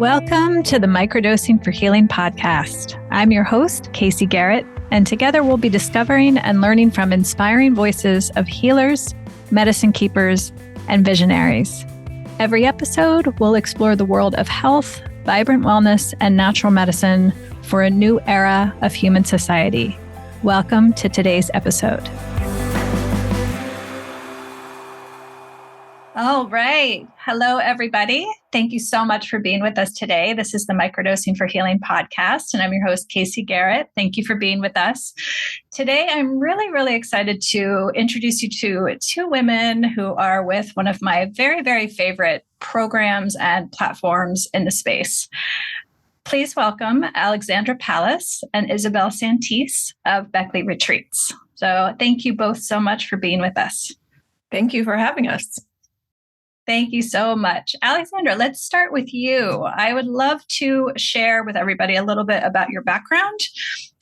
Welcome to the Microdosing for Healing podcast. I'm your host, Casey Garrett, and together we'll be discovering and learning from inspiring voices of healers, medicine keepers, and visionaries. Every episode, we'll explore the world of health, vibrant wellness, and natural medicine for a new era of human society. Welcome to today's episode. All right. Hello, everybody. Thank you so much for being with us today. This is the Microdosing for Healing podcast, and I'm your host, Casey Garrett. Thank you for being with us. Today, I'm really excited to introduce you to two women who are with one of my very favorite programs and platforms in the space. Please welcome Alexandra Pallas and Isabel Santis of Beckley Retreats. So thank you both so much for being with us. Thank you for having us. Thank you so much. Alexandra, let's start with you. I would love to share with everybody a little bit about your background.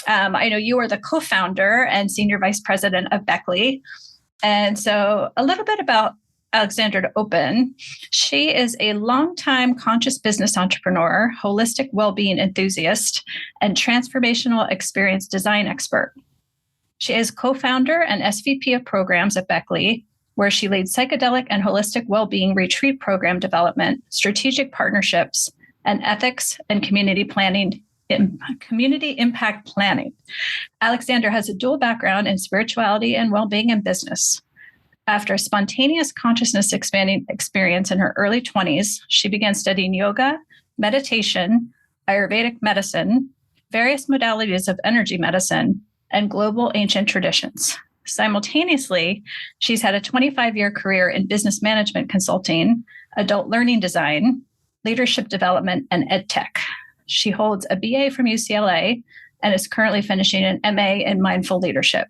I know you are the co-founder and senior vice president of Beckley. And so a little bit about Alexandra to open. She is a longtime conscious business entrepreneur, holistic well-being enthusiast, and transformational experience design expert. She is co-founder and SVP of programs at Beckley, where she leads psychedelic and holistic well-being retreat program development, strategic partnerships, and ethics and community impact planning. Alexandra has a dual background in spirituality and well-being and business. After a spontaneous consciousness expanding experience in her early 20s, she began studying yoga, meditation, Ayurvedic medicine, various modalities of energy medicine, and global ancient traditions. Simultaneously, she's had a 25-year career in business management consulting, adult learning design, leadership development, and ed tech. She holds a BA from UCLA and is currently finishing an MA in mindful leadership.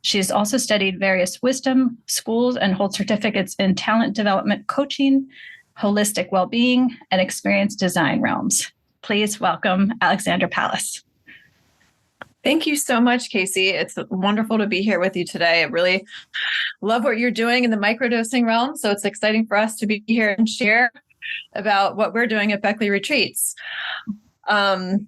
She has also studied various wisdom schools and holds certificates in talent development coaching, holistic well-being, and experience design realms. Please welcome Alexandra Pallas. Thank you so much, Casey. It's wonderful to be here with you today. I really love what you're doing in the microdosing realm. So it's exciting for us to be here and share about what we're doing at Beckley Retreats. Happy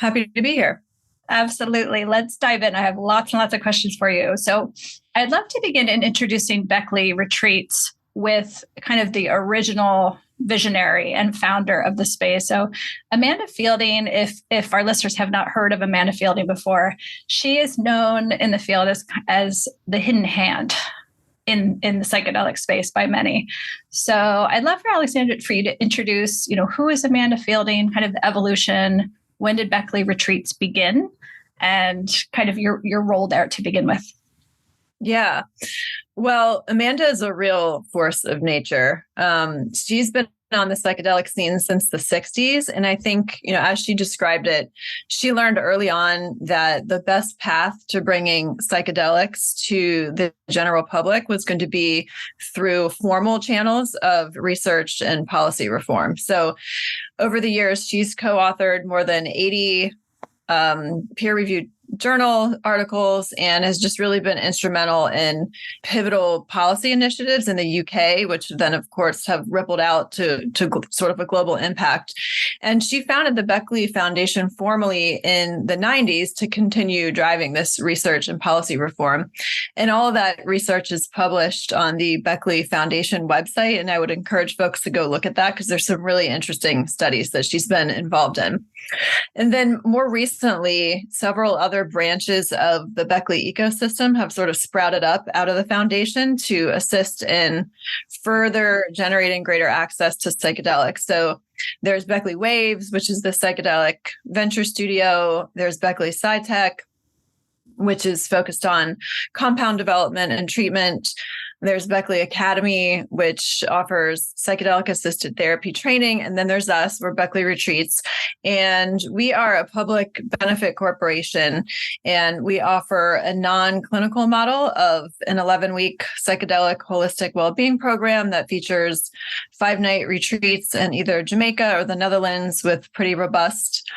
to be here. Absolutely. Let's dive in. I have lots and lots of questions for you. So I'd love to begin in introducing Beckley Retreats with kind of the original visionary and founder of the space. So Amanda Fielding, if our listeners have not heard of Amanda Fielding before, she is known in the field as the hidden hand in the psychedelic space by many. So I'd love for Alexandra for you to introduce, who is Amanda Fielding, kind of the evolution, when did Beckley Retreats begin, and kind of your role there to begin with. Yeah. Well, Amanda is a real force of nature. She's been on the psychedelic scene since the 60s. And I think, as she described it, she learned early on that the best path to bringing psychedelics to the general public was going to be through formal channels of research and policy reform. So over the years, she's co-authored more than 80 peer-reviewed journal articles and has just really been instrumental in pivotal policy initiatives in the UK, which then, of course, have rippled out to sort of a global impact. And she founded the Beckley Foundation formally in the 90s to continue driving this research and policy reform. And all of that research is published on the Beckley Foundation website. And I would encourage folks to go look at that because there's some really interesting studies that she's been involved in. And then more recently, several other branches of the Beckley ecosystem have sort of sprouted up out of the foundation to assist in further generating greater access to psychedelics. So there's Beckley Waves, which is the psychedelic venture studio. There's Beckley SciTech, which is focused on compound development and treatment. There's Beckley Academy, which offers psychedelic-assisted therapy training. And then there's us, we're Beckley Retreats. And we are a public benefit corporation. And we offer a non-clinical model of an 11-week psychedelic holistic well-being program that features 5-night retreats in either Jamaica or the Netherlands with pretty robust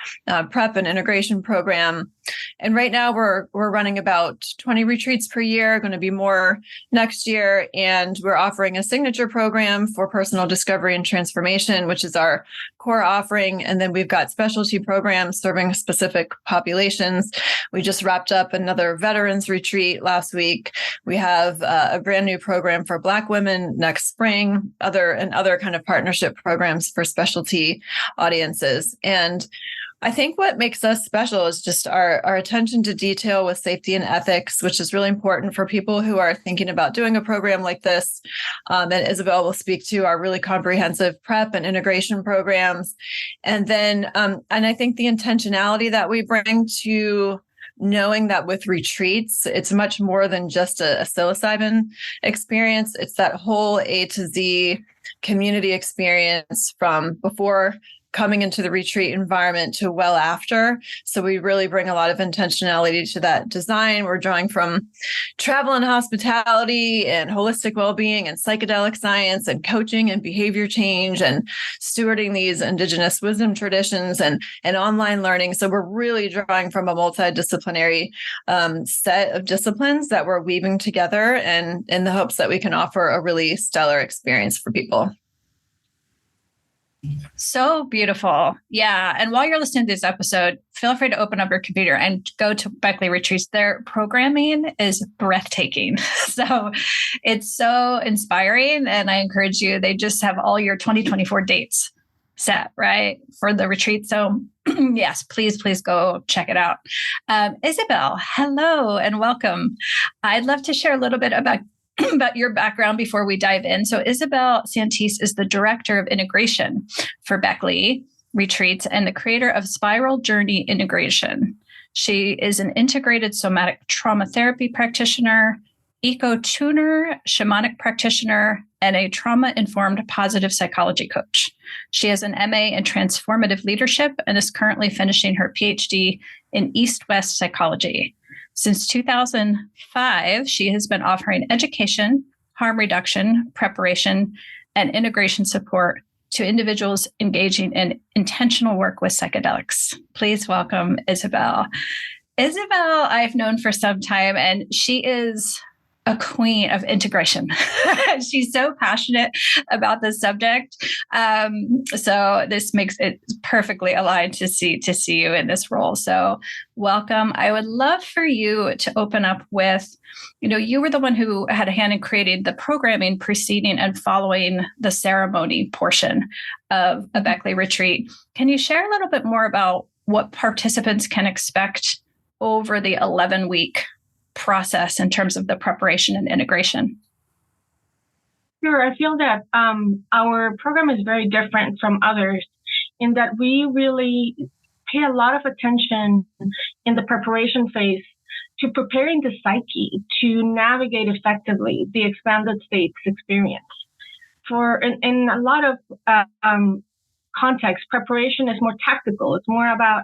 prep and integration program. And right now we're running about 20 retreats per year, going to be more next year. And we're offering a signature program for personal discovery and transformation, which is our core offering. And then we've got specialty programs serving specific populations. We just wrapped up another veterans retreat last week. We have a brand new program for Black women next spring, other kind of partnership programs for specialty audiences. And I think what makes us special is just our attention to detail with safety and ethics, which is really important for people who are thinking about doing a program like this. And Isabel will speak to our really comprehensive prep and integration programs. And then, and I think the intentionality that we bring to knowing that with retreats, it's much more than just a psilocybin experience. It's that whole A to Z community experience from before coming into the retreat environment to well after. So we really bring a lot of intentionality to that design. We're drawing from travel and hospitality and holistic well-being and psychedelic science and coaching and behavior change and stewarding these indigenous wisdom traditions and online learning. So we're really drawing from a multidisciplinary set of disciplines that we're weaving together, and in the hopes that we can offer a really stellar experience for people. So beautiful. Yeah. And while you're listening to this episode, feel free to open up your computer and go to Beckley Retreats. Their programming is breathtaking. So it's so inspiring. And I encourage you, they just have all your 2024 dates set, right, for the retreat. So yes, please go check it out. Isabel, hello and welcome. I'd love to share a little bit about your background before we dive in. So Isabel Santis is the director of integration for Beckley Retreats and the creator of Spiral Journey Integration. She is an integrated somatic trauma therapy practitioner, eco-tuner, shamanic practitioner, and a trauma-informed positive psychology coach. She has an MA in transformative leadership and is currently finishing her PhD in East-West psychology. Since 2005, she has been offering education, harm reduction, preparation, and integration support to individuals engaging in intentional work with psychedelics. Please welcome Isabel. Isabel, I've known for some time, and she is a queen of integration. She's so passionate about this subject. So this makes it perfectly aligned to see you in this role. So welcome. I would love for you to open up with, you were the one who had a hand in creating the programming preceding and following the ceremony portion of a Beckley retreat. Can you share a little bit more about what participants can expect over the 11-week process in terms of the preparation and integration? Sure. I feel that our program is very different from others in that we really pay a lot of attention in the preparation phase to preparing the psyche to navigate effectively the expanded states experience. In a lot of contexts, preparation is more tactical. It's more about,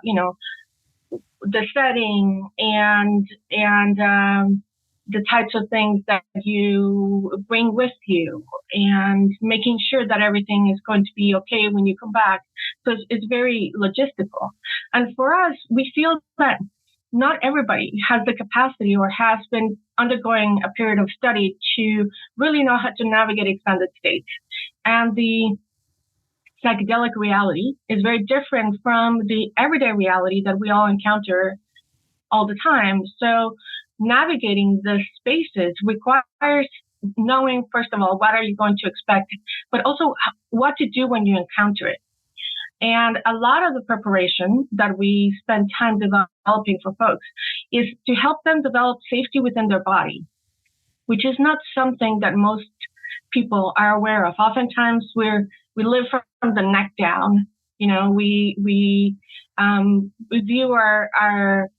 the setting and the types of things that you bring with you and making sure that everything is going to be okay when you come back. So it's very logistical. And for us, we feel that not everybody has the capacity or has been undergoing a period of study to really know how to navigate expanded states. And the psychedelic reality is very different from the everyday reality that we all encounter all the time. So navigating the spaces requires knowing, first of all, what are you going to expect, but also what to do when you encounter it. And a lot of the preparation that we spend time developing for folks is to help them develop safety within their body, which is not something that most people are aware of. Oftentimes we live from the neck down. We view our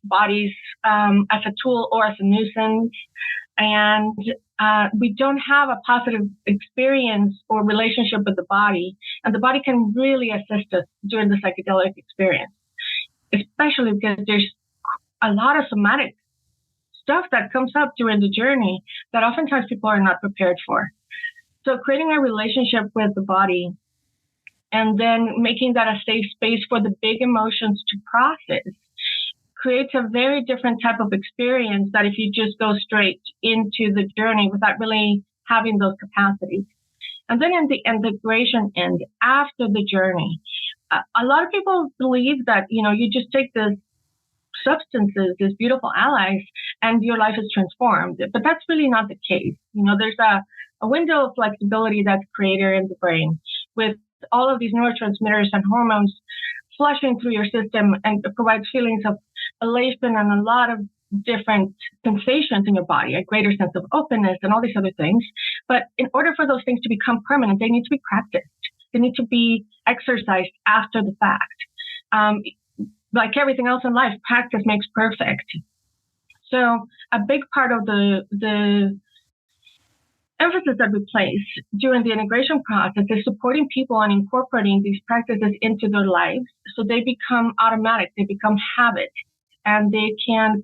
bodies as a tool or as a nuisance, and we don't have a positive experience or relationship with the body. And the body can really assist us during the psychedelic experience, especially because there's a lot of somatic stuff that comes up during the journey that oftentimes people are not prepared for. So creating a relationship with the body and then making that a safe space for the big emotions to process creates a very different type of experience that if you just go straight into the journey without really having those capacities. And then in the integration end, after the journey, a lot of people believe that, you just take this substances, these beautiful allies, and your life is transformed. But that's really not the case. There's a window of flexibility that's created in the brain with all of these neurotransmitters and hormones flushing through your system, and it provides feelings of elation and a lot of different sensations in your body, a greater sense of openness and all these other things. But in order for those things to become permanent, they need to be practiced. They need to be exercised after the fact. Like everything else in life, practice makes perfect. So a big part of the emphasis that we place during the integration process is supporting people and incorporating these practices into their lives so they become automatic, they become habit, and they can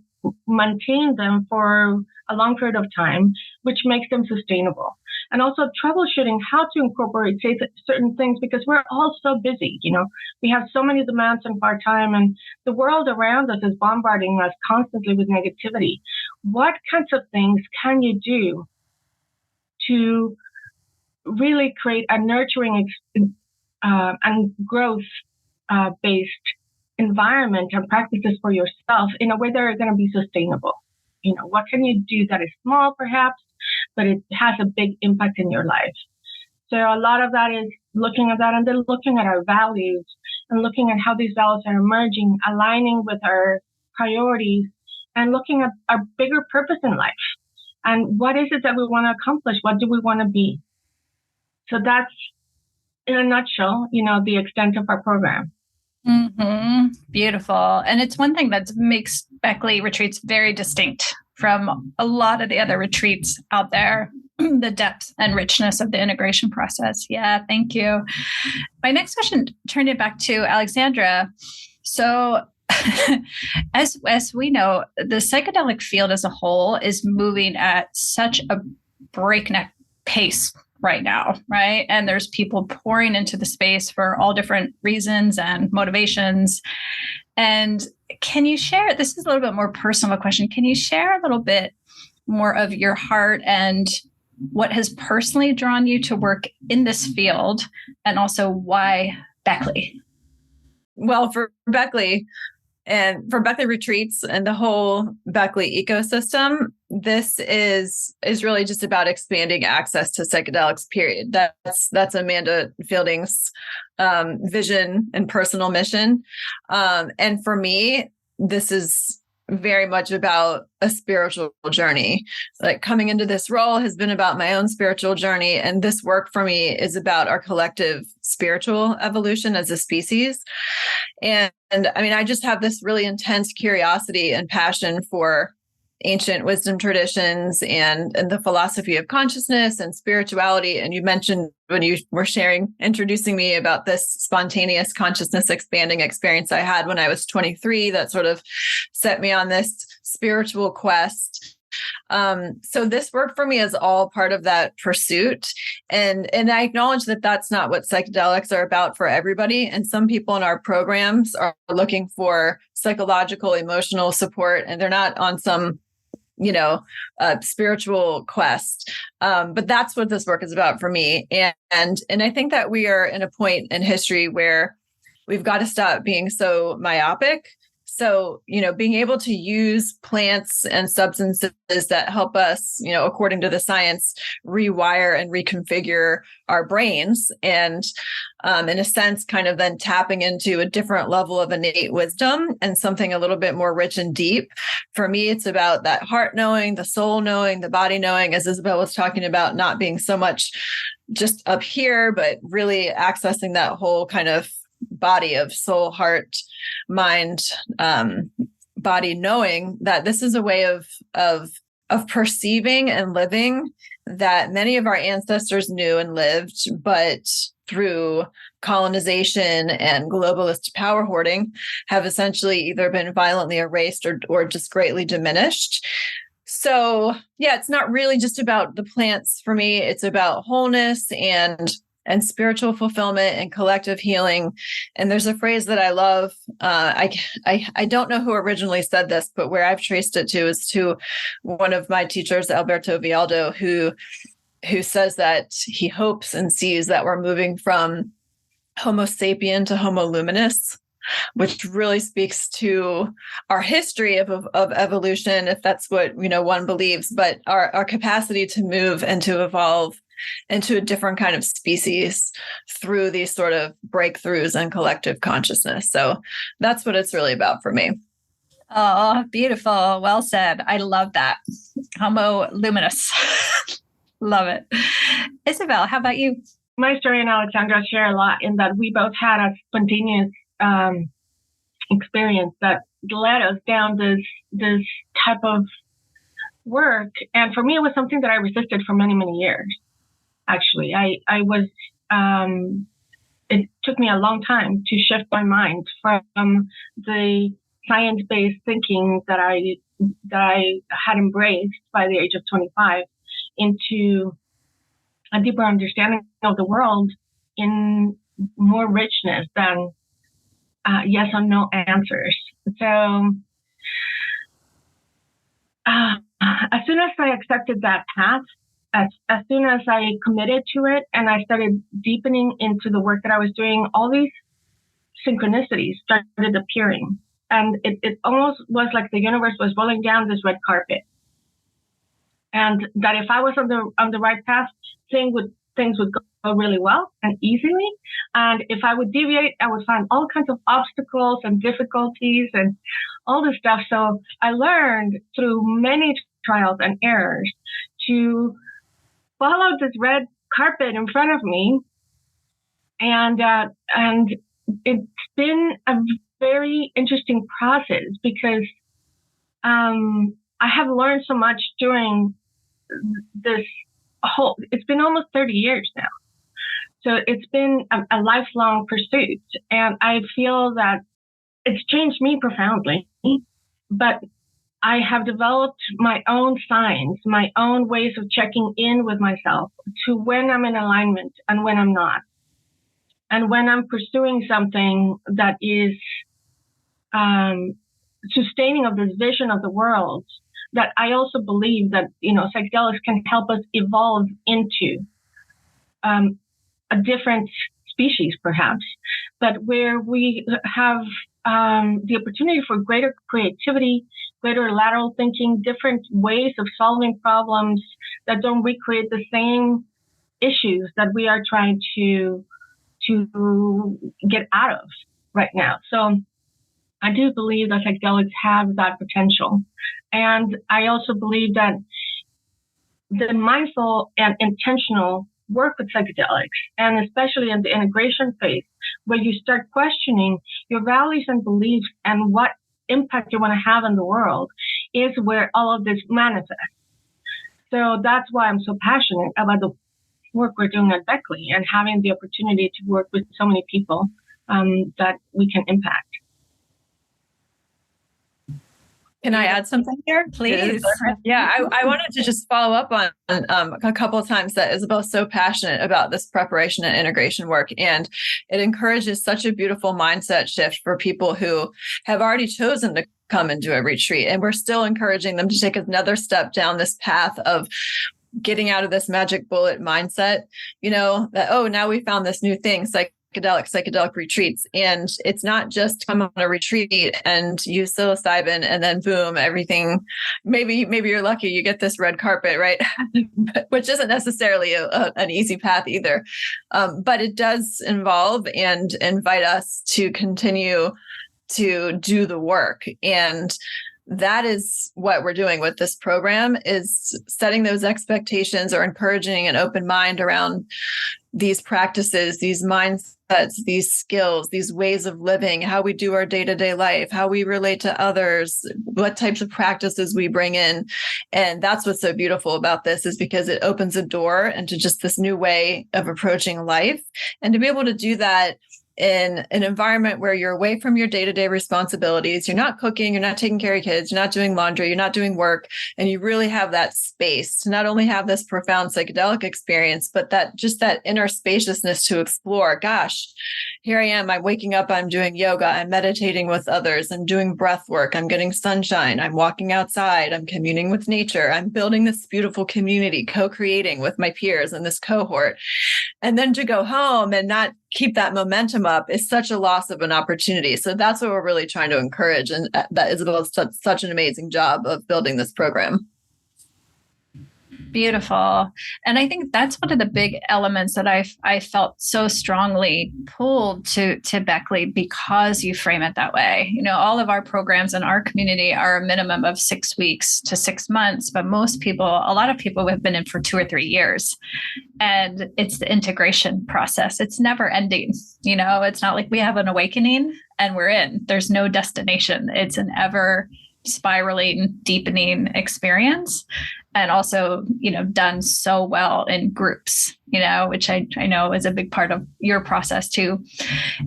maintain them for a long period of time, which makes them sustainable. And also troubleshooting how to incorporate certain things, because we're all so busy. We have so many demands of our time, and the world around us is bombarding us constantly with negativity. What kinds of things can you do to really create a nurturing and growth-based environment and practices for yourself in a way that are going to be sustainable? What can you do that is small, perhaps, but it has a big impact in your life? So a lot of that is looking at that, and then looking at our values and looking at how these values are emerging, aligning with our priorities, and looking at our bigger purpose in life. And what is it that we want to accomplish? What do we want to be? So that's, in a nutshell, the extent of our program. Mm-hmm. Beautiful. And it's one thing that makes Beckley Retreats very distinct from a lot of the other retreats out there, the depth and richness of the integration process. Yeah, thank you. My next question, turn it back to Alexandra. So as we know, the psychedelic field as a whole is moving at such a breakneck pace right now, right? And there's people pouring into the space for all different reasons and motivations. And can you share, this is a little bit more personal of a question, can you share a little bit more of your heart and what has personally drawn you to work in this field, and also why Beckley? Well, for Beckley Retreats and the whole Beckley ecosystem, this is really just about expanding access to psychedelics, period. That's Amanda Fielding's vision and personal mission. And for me, this is very much about a spiritual journey. Like, coming into this role has been about my own spiritual journey. And this work for me is about our collective spiritual evolution as a species. And I mean, I just have this really intense curiosity and passion for ancient wisdom traditions and the philosophy of consciousness and spirituality. And you mentioned when you were introducing me about this spontaneous consciousness expanding experience I had when I was 23, that sort of set me on this spiritual quest. So this work for me is all part of that pursuit. And I acknowledge that that's not what psychedelics are about for everybody. And some people in our programs are looking for psychological, emotional support, and they're not on some spiritual quest. But that's what this work is about for me. And I think that we are in a point in history where we've got to stop being so myopic. So, being able to use plants and substances that help us, according to the science, rewire and reconfigure our brains, and in a sense, kind of then tapping into a different level of innate wisdom and something a little bit more rich and deep. For me, it's about that heart knowing, the soul knowing, the body knowing, as Isabel was talking about, not being so much just up here, but really accessing that whole kind of body of soul, heart, mind, body, knowing that this is a way of perceiving and living that many of our ancestors knew and lived, but through colonization and globalist power hoarding have essentially either been violently erased or just greatly diminished. So yeah, it's not really just about the plants for me. It's about wholeness and and spiritual fulfillment and collective healing. And there's a phrase that I love. I don't know who originally said this, but where I've traced it to is to one of my teachers, Alberto Vialdo, who says that he hopes and sees that we're moving from Homo sapien to Homo luminous, which really speaks to our history of evolution, if that's what one believes, but our capacity to move and to evolve into a different kind of species through these sort of breakthroughs in collective consciousness. So that's what it's really about for me. Oh, beautiful. Well said. I love that. Homo luminous. Love it. Isabel, how about you? My story and Alexandra share a lot in that we both had a spontaneous experience that led us down this type of work. And for me, it was something that I resisted for many, many years. Actually, I was, it took me a long time to shift my mind from the science-based thinking that I had embraced by the age of 25 into a deeper understanding of the world in more richness than yes or no answers. So as soon as I accepted that path, as soon as I committed to it and I started deepening into the work that I was doing, all these synchronicities started appearing. And it almost was like the universe was rolling down this red carpet. And that if I was on the right path, things would go really well and easily. And if I would deviate, I would find all kinds of obstacles and difficulties and all this stuff. So I learned through many trials and errors to follow this red carpet in front of me. And it's been a very interesting process because I have learned so much during this it's been almost 30 years now. So it's been a lifelong pursuit. And I feel that it's changed me profoundly, but I have developed my own signs, my own ways of checking in with myself to when I'm in alignment and when I'm not. And when I'm pursuing something that is sustaining of this vision of the world, that I also believe that, psychedelics can help us evolve into a different species, perhaps, but where we have the opportunity for greater creativity, greater lateral thinking, different ways of solving problems that don't recreate the same issues that we are trying to get out of right now. So I do believe that psychedelics have that potential. And I also believe that the mindful and intentional work with psychedelics, and especially in the integration phase, where you start questioning your values and beliefs and what impact you want to have in the world, is where all of this manifests. So that's why I'm so passionate about the work we're doing at Beckley and having the opportunity to work with so many people that we can impact. Can I add something here? Please. Yeah, I wanted to just follow up on a couple of times that Isabel's so passionate about this preparation and integration work. And it encourages such a beautiful mindset shift for people who have already chosen to come and do a retreat. And we're still encouraging them to take another step down this path of getting out of this magic bullet mindset, that, oh, now we found this new thing, psychedelic retreats. And it's not just come on a retreat and use psilocybin and then boom, everything. Maybe you're lucky you get this red carpet, right? Which isn't necessarily an easy path either. But it does involve and invite us to continue to do the work. And that is what we're doing with this program, is setting those expectations or encouraging an open mind around these practices, these mindsets, these skills, these ways of living, how we do our day-to-day life, how we relate to others, what types of practices we bring in. And that's what's so beautiful about this, is because it opens a door into just this new way of approaching life. And to be able to do that in an environment where you're away from your day-to-day responsibilities. You're not cooking, you're not taking care of kids, you're not doing laundry, you're not doing work. And you really have that space to not only have this profound psychedelic experience, but that inner spaciousness to explore. Gosh, here I am. I'm waking up, I'm doing yoga, I'm meditating with others, I'm doing breath work, I'm getting sunshine, I'm walking outside, I'm communing with nature, I'm building this beautiful community, co-creating with my peers in this cohort. And then to go home and not keep that momentum up is such a loss of an opportunity. So that's what we're really trying to encourage. And that Isabel has done such an amazing job of building this program. Beautiful. And I think that's one of the big elements that I felt so strongly pulled to Beckley, because you frame it that way. You know, all of our programs in our community are a minimum of 6 weeks to 6 months, but a lot of people have been in for 2 or 3 years. And it's the integration process. It's never ending. You know, it's not like we have an awakening and we're in. There's no destination. It's an ever spiraling, deepening experience. And also, you know, done so well in groups, you know, which I know is a big part of your process too.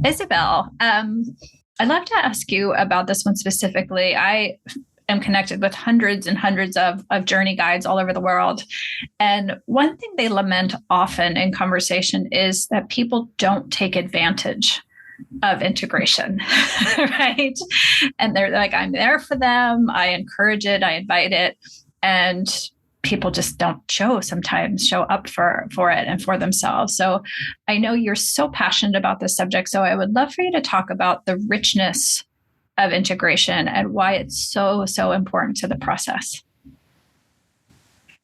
Isabel, I'd love to ask you about this one specifically. I am connected with hundreds and hundreds of journey guides all over the world. And one thing they lament often in conversation is that people don't take advantage of integration, right? And they're like, I'm there for them. I encourage it. I invite it. And people just don't show up for it and for themselves. So I know you're so passionate about this subject. So I would love for you to talk about the richness of integration and why it's so, so important to the process.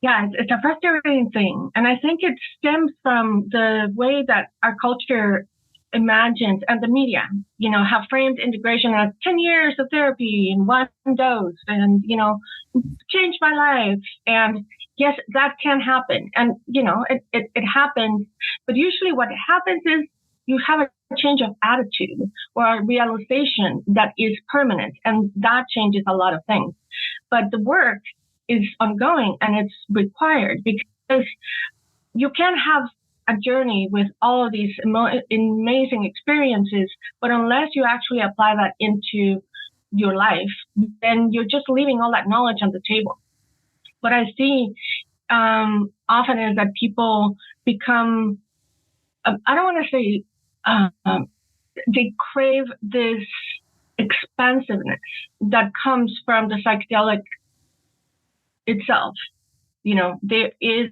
Yeah, it's a frustrating thing. And I think it stems from the way that our culture imagines, and the media, you know, have framed integration as 10 years of therapy in one dose and, you know, changed my life. And yes, that can happen. And, you know, it happens. But usually what happens is you have a change of attitude or a realization that is permanent. And that changes a lot of things. But the work is ongoing and it's required, because you can't have a journey with all of these amazing experiences, but unless you actually apply that into your life, then you're just leaving all that knowledge on the table. What I see often is that people become, I don't want to say, they crave this expansiveness that comes from the psychedelic itself. You know, there is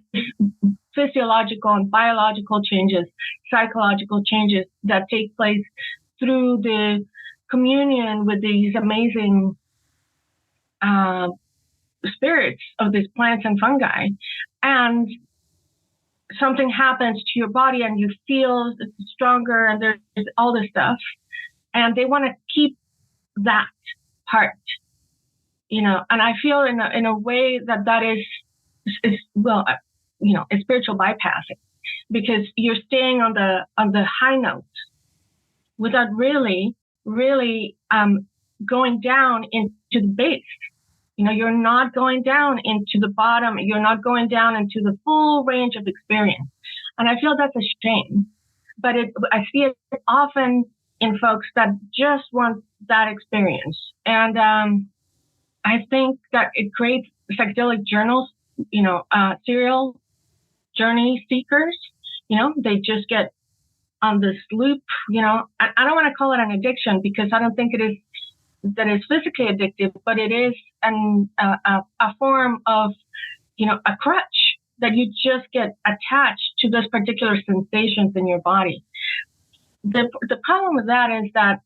physiological and biological changes, psychological changes that take place through the communion with these amazing spirits of these plants and fungi. And something happens to your body and you feel stronger and there's all this stuff. And they want to keep that part, you know, and I feel in a way that is well, you know, a spiritual bypassing, because you're staying on the high notes without really going down into the base. You know, you're not going down into the bottom. You're not going down into the full range of experience. And I feel that's a shame. But I see it often in folks that just want that experience. And I think that it creates psychedelic journals, you know, serial journey seekers. You know, they just get on this loop. You know, I don't want to call it an addiction, because I don't think it is that is physically addictive, but it is a form of, you know, a crutch that you just get attached to those particular sensations in your body. The problem with that is that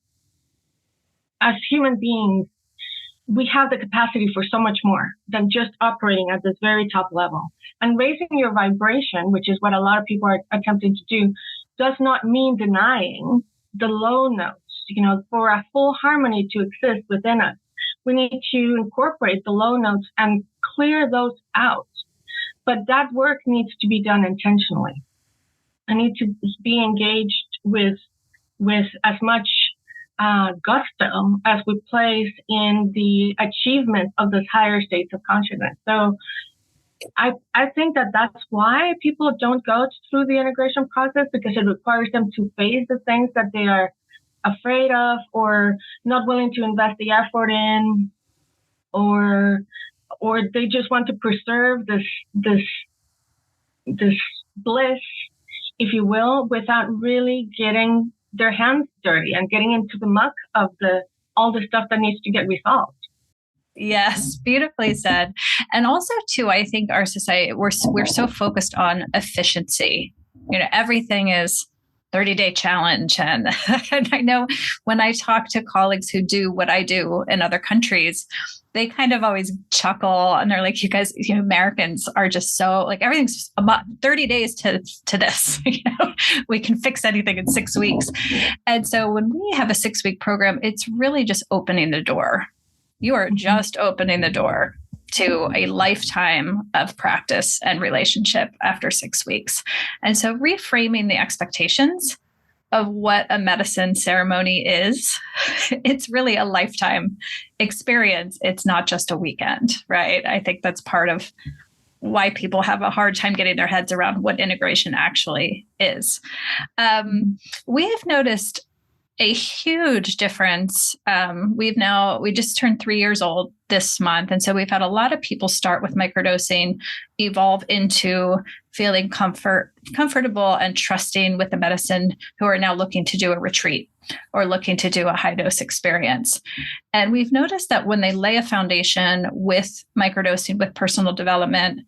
as human beings, we have the capacity for so much more than just operating at this very top level. And raising your vibration, which is what a lot of people are attempting to do, does not mean denying the low notes. You know, for a full harmony to exist within us, we need to incorporate the low notes and clear those out. But that work needs to be done intentionally. I need to be engaged with as much gusto as we place in the achievement of those higher states of consciousness. So I think that that's why people don't go through the integration process, because it requires them to face the things that they are afraid of, or not willing to invest the effort in, or they just want to preserve this bliss, if you will, without really getting their hands dirty and getting into the muck of all the stuff that needs to get resolved. Yes, beautifully said. And also, too, I think our society, we're so focused on efficiency. Everything is 30-day challenge. And I know when I talk to colleagues who do what I do in other countries, they kind of always chuckle and they're like, you guys, Americans are just so like, everything's about 30 days to this, we can fix anything in 6 weeks. And so when we have a 6-week program, it's really just opening the door. You are just opening the door to a lifetime of practice and relationship after 6 weeks. And so reframing the expectations of what a medicine ceremony is, it's really a lifetime experience. It's not just a weekend, right? I think that's part of why people have a hard time getting their heads around what integration actually is. We have noticed a huge difference. We just turned 3 years old this month. And so we've had a lot of people start with microdosing, evolve into feeling comfortable and trusting with the medicine, who are now looking to do a retreat or looking to do a high dose experience. And we've noticed that when they lay a foundation with microdosing, with personal development,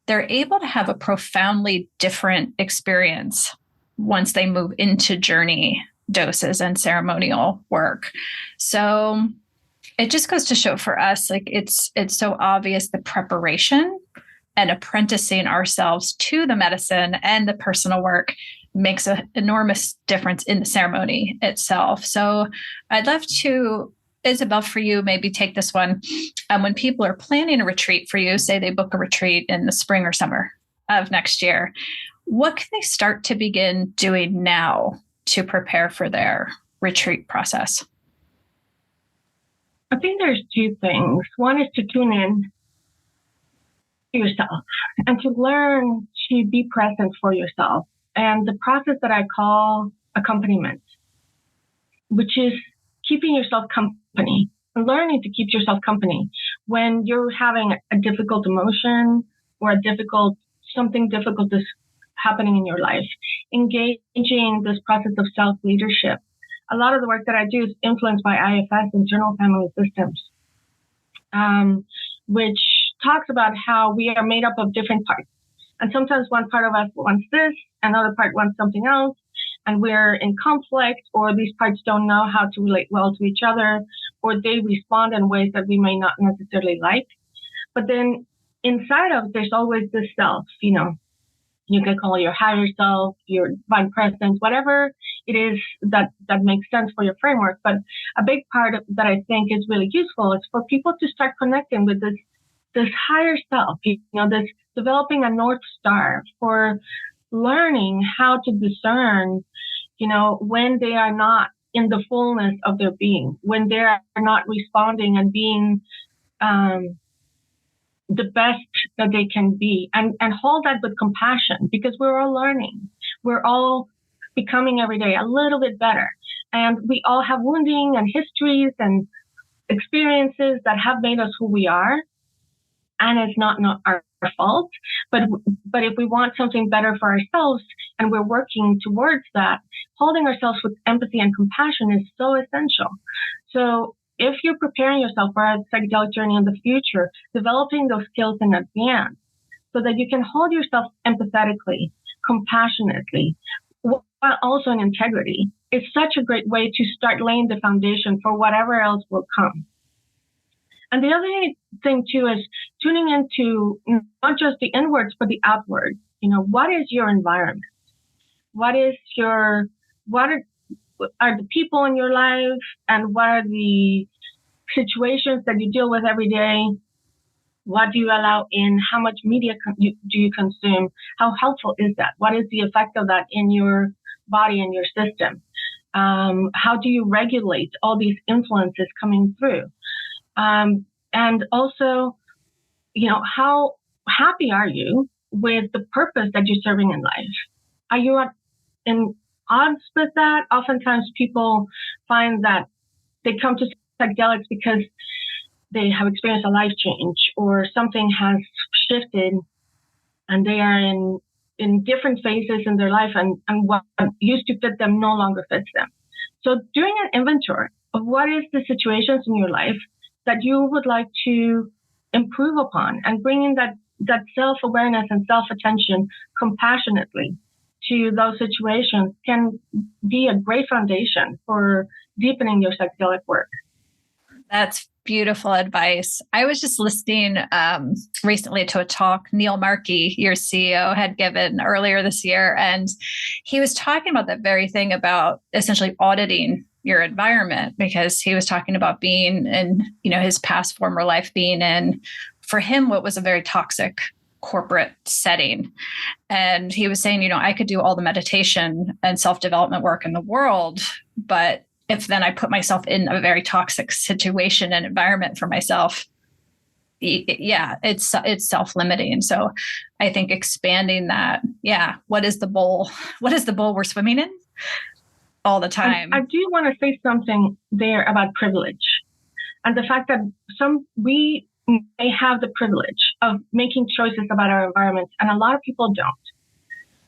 they're able to have a profoundly different experience once they move into journey doses and ceremonial work. So it just goes to show for us, like it's so obvious, the preparation and apprenticing ourselves to the medicine and the personal work makes an enormous difference in the ceremony itself. So I'd love to, Isabel, for you, maybe take this one. When people are planning a retreat for you, say they book a retreat in the spring or summer of next year, what can they start to begin doing now to prepare for their retreat process? I think there's two things. One is to tune in to yourself and to learn to be present for yourself. And the process that I call accompaniment, which is keeping yourself company, learning to keep yourself company when you're having a difficult emotion or something difficult is happening in your life. Engaging this process of self-leadership. A lot of the work that I do is influenced by IFS, Internal Family Systems, which talks about how we are made up of different parts. And sometimes one part of us wants this, another part wants something else, and we're in conflict, or these parts don't know how to relate well to each other, or they respond in ways that we may not necessarily like. But then inside of there's always this self, you can call it your higher self, your divine presence, whatever it is that makes sense for your framework. But a big part that I think is really useful is for people to start connecting with this higher self, this developing a North Star for learning how to discern, when they are not in the fullness of their being, when they are not responding and being the best that they can be, and hold that with compassion, because we're all learning. We're all becoming every day a little bit better. And we all have wounding and histories and experiences that have made us who we are. And it's not our fault. But if we want something better for ourselves and we're working towards that, holding ourselves with empathy and compassion is so essential. So if you're preparing yourself for a psychedelic journey in the future, developing those skills in advance so that you can hold yourself empathetically, compassionately, while also in integrity, is such a great way to start laying the foundation for whatever else will come. And the other thing, too, is tuning into not just the inwards, but the outward. What is your environment? What are the people in your life, and what are the situations that you deal with every day? What do you allow in? How much media do you consume? How helpful is that? What is the effect of that in your body and your system? How do you regulate all these influences coming through? And also, how happy are you with the purpose that you're serving in life? Are you in odds with that. Oftentimes people find that they come to psychedelics because they have experienced a life change or something has shifted and they are in different phases in their life, and what used to fit them no longer fits them. So doing an inventory of what is the situations in your life that you would like to improve upon, and bringing that self-awareness and self-attention compassionately to those situations can be a great foundation for deepening your psychedelic work. That's beautiful advice. I was just listening recently to a talk Neil Markey, your CEO, had given earlier this year. And he was talking about that very thing about essentially auditing your environment, because he was talking about being in, his past former life, being in, for him, what was a very toxic corporate setting. And he was saying, I could do all the meditation and self-development work in the world, but if then I put myself in a very toxic situation and environment for myself, it's self-limiting. So I think expanding that, what is the bowl? What is the bowl we're swimming in all the time? I do want to say something there about privilege and the fact that we may have the privilege of making choices about our environments, and a lot of people don't.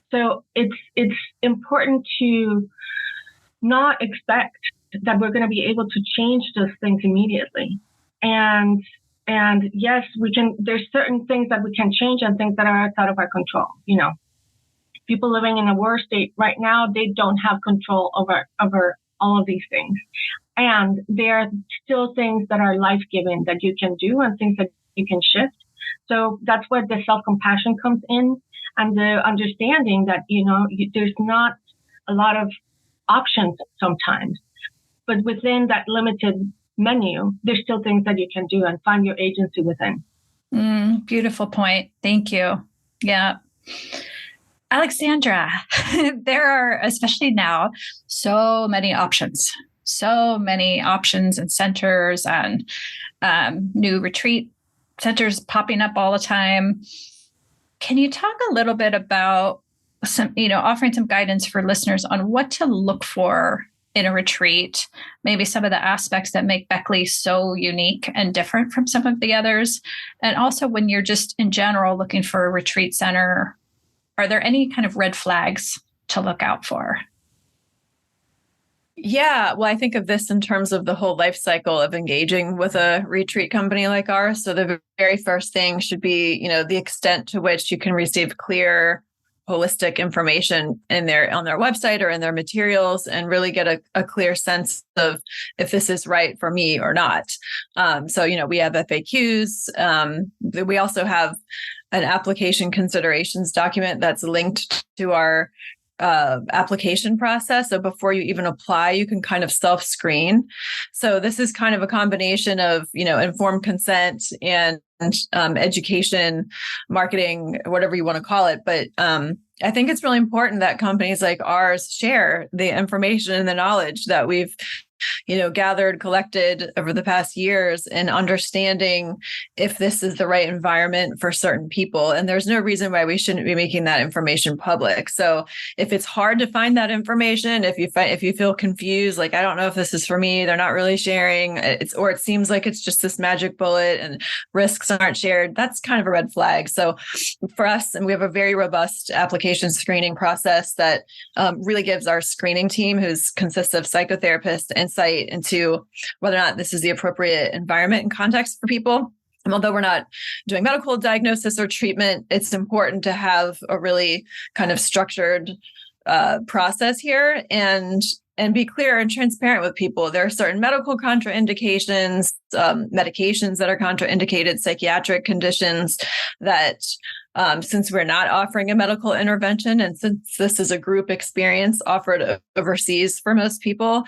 So it's important to not expect that we're going to be able to change those things immediately. And yes, we can, there's certain things that we can change and things that are outside of our control. People living in a war state right now, they don't have control over all of these things. And there are still things that are life-giving that you can do and things that you can shift. So that's where the self-compassion comes in, and the understanding that, there's not a lot of options sometimes, but within that limited menu, there's still things that you can do and find your agency within. Beautiful point. Thank you. Yeah. Alexandra, there are, especially now, so many options and centers and new retreat centers popping up all the time. Can you talk a little bit about some, offering some guidance for listeners on what to look for in a retreat, maybe some of the aspects that make Beckley so unique and different from some of the others? And also when you're just in general looking for a retreat center, are there any kind of red flags to look out for? Yeah, well, I think of this in terms of the whole life cycle of engaging with a retreat company like ours. So the very first thing should be, the extent to which you can receive clear, holistic information on their website or in their materials, and really get a clear sense of if this is right for me or not. So, we have FAQs. We also have an application considerations document that's linked to our application process. So before you even apply, you can kind of self-screen. So this is kind of a combination of, informed consent and education, marketing, whatever you want to call it. But I think it's really important that companies like ours share the information and the knowledge that we've gathered, collected over the past years, in understanding if this is the right environment for certain people. And there's no reason why we shouldn't be making that information public. So if it's hard to find that information, if you feel confused, like, I don't know if this is for me, they're not really sharing, or it seems like it's just this magic bullet and risks aren't shared, that's kind of a red flag. So for us, and we have a very robust application screening process that really gives our screening team, who consists of psychotherapists, insight into whether or not this is the appropriate environment and context for people. And although we're not doing medical diagnosis or treatment, it's important to have a really kind of structured process here and be clear and transparent with people. There are certain medical contraindications, medications that are contraindicated, psychiatric conditions that since we're not offering a medical intervention, and since this is a group experience offered overseas for most people,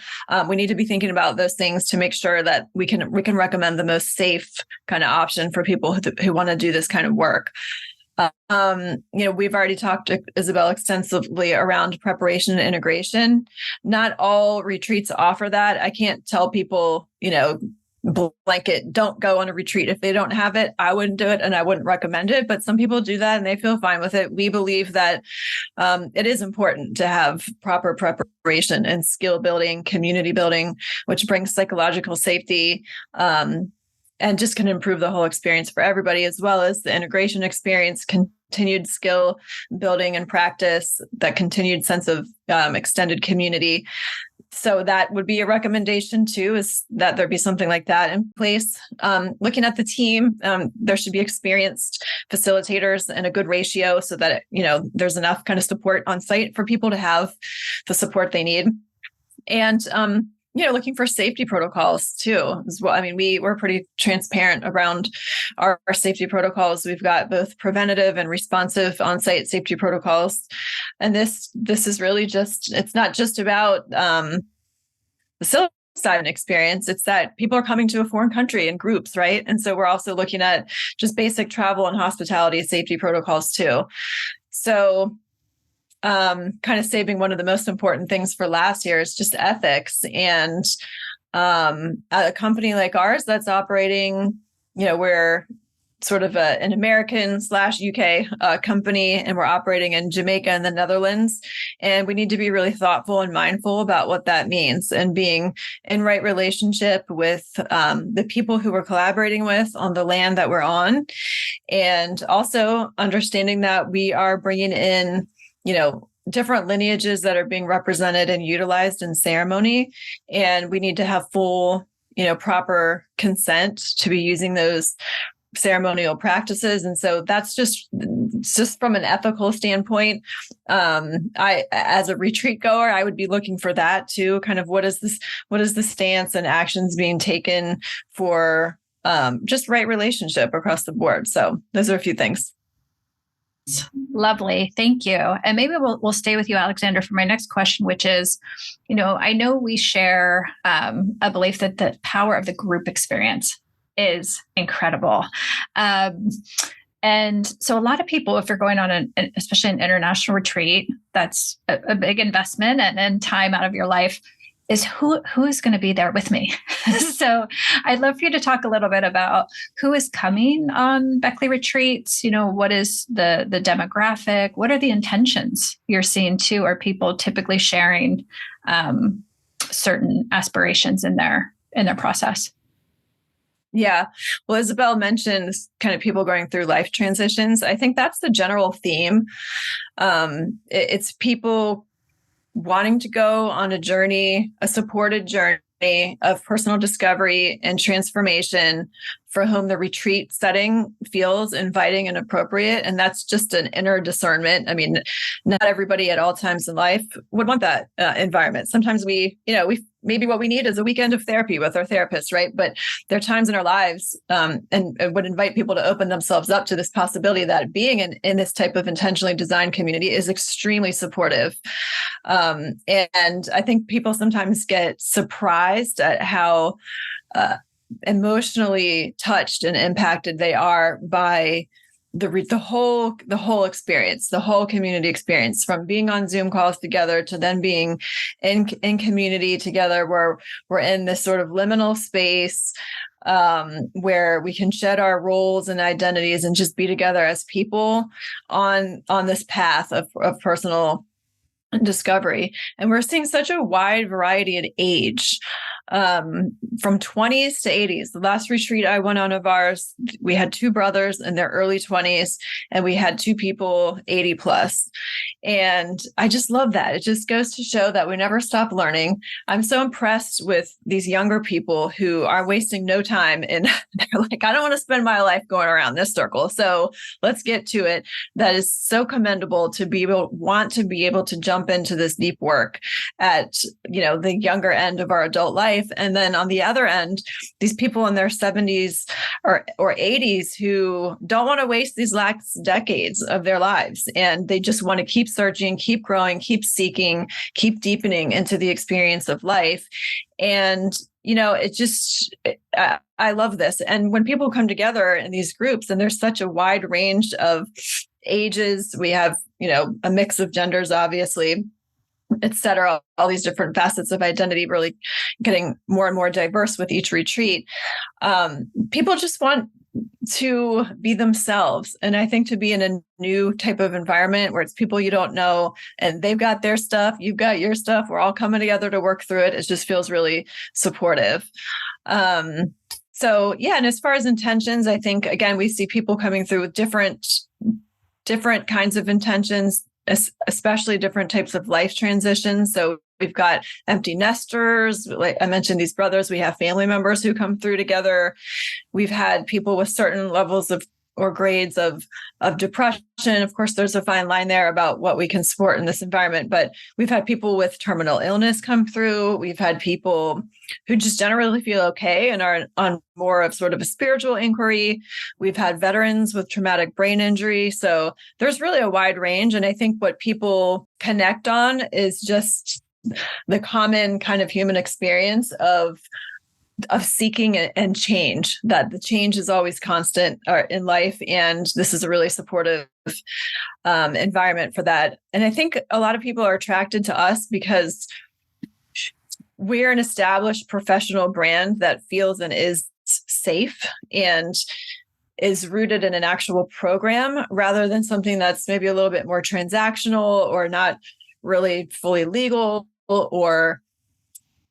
we need to be thinking about those things to make sure that we can recommend the most safe kind of option for people who want to do this kind of work. We've already talked to Isabel extensively around preparation and integration. Not all retreats offer that. I can't tell people, blanket, don't go on a retreat if they don't have it. I wouldn't do it and I wouldn't recommend it, but some people do that and they feel fine with it. We believe that it is important to have proper preparation and skill building, community building, which brings psychological safety, and just can improve the whole experience for everybody, as well as the integration experience, continued skill building and practice, that continued sense of extended community. So that would be a recommendation too, is that there be something like that in place. Looking at the team, there should be experienced facilitators and a good ratio so that, there's enough kind of support on site for people to have the support they need. And, looking for safety protocols too as well. I mean, we're pretty transparent around our safety protocols. We've got both preventative and responsive on-site safety protocols. And this is really it's not just about the psilocybin experience. It's that people are coming to a foreign country in groups, right? And so we're also looking at just basic travel and hospitality safety protocols too. So kind of saving one of the most important things for last year is just ethics. And a company like ours that's operating, we're sort of an American/UK company, and we're operating in Jamaica and the Netherlands. And we need to be really thoughtful and mindful about what that means, and being in right relationship with the people who we're collaborating with on the land that we're on. And also understanding that we are bringing in different lineages that are being represented and utilized in ceremony. And we need to have full, proper consent to be using those ceremonial practices. And so that's just from an ethical standpoint. I, as a retreat goer, I would be looking for that too. Kind of what is the stance and actions being taken for just right relationship across the board. So those are a few things. Lovely. Thank you. And maybe we'll stay with you, Alexandra, for my next question, which is, I know we share a belief that the power of the group experience is incredible. And so a lot of people, if you're going on especially an international retreat, that's a big investment and time out of your life, is who is going to be there with me. So I'd love for you to talk a little bit about who is coming on Beckley Retreats. What is the demographic? What are the intentions you're seeing too? Are people typically sharing certain aspirations in their process? Yeah. Well, Isabel mentioned kind of people going through life transitions. I think that's the general theme. It's people wanting to go on a journey, a supported journey of personal discovery and transformation, for whom the retreat setting feels inviting and appropriate. And that's just an inner discernment. I mean, not everybody at all times in life would want that environment. Sometimes we maybe what we need is a weekend of therapy with our therapist, right? But there are times in our lives and would invite people to open themselves up to this possibility that being in this type of intentionally designed community is extremely supportive. And I think people sometimes get surprised at how emotionally touched and impacted they are by the whole experience, the whole community experience, from being on Zoom calls together to then being in community together, where we're in this sort of liminal space where we can shed our roles and identities and just be together as people on this path of personal discovery. And we're seeing such a wide variety in age, from 20s to 80s. The last retreat I went on of ours, we had two brothers in their early 20s, and we had two people 80 plus. And I just love that. It just goes to show that we never stop learning. I'm so impressed with these younger people who are wasting no time in, they're like, I don't want to spend my life going around this circle. So let's get to it. That is so commendable to be able to jump into this deep work at, the younger end of our adult life. And then on the other end, these people in their 70s or 80s who don't want to waste these last decades of their lives. And they just want to keep searching, keep growing, keep seeking, keep deepening into the experience of life. And, I love this. And when people come together in these groups, and there's such a wide range of ages, we have, a mix of genders, obviously. et cetera, all these different facets of identity really getting more and more diverse with each retreat. People just want to be themselves. And I think to be in a new type of environment where it's people you don't know and they've got their stuff, you've got your stuff, we're all coming together to work through it. It just feels really supportive. So yeah, and as far as intentions, I think, again, we see people coming through with different kinds of intentions, especially different types of life transitions. So we've got empty nesters. Like I mentioned, these brothers, we have family members who come through together. We've had people with certain levels of or grades of depression. Of course, there's a fine line there about what we can support in this environment, but we've had people with terminal illness come through. We've had people who just generally feel okay and are on more of sort of a spiritual inquiry. We've had veterans with traumatic brain injury. So there's really a wide range. And I think what people connect on is just the common kind of human experience of seeking and change, that the change is always constant in life. And this is a really supportive environment for that. And I think a lot of people are attracted to us because we're an established professional brand that feels and is safe and is rooted in an actual program rather than something that's maybe a little bit more transactional or not really fully legal or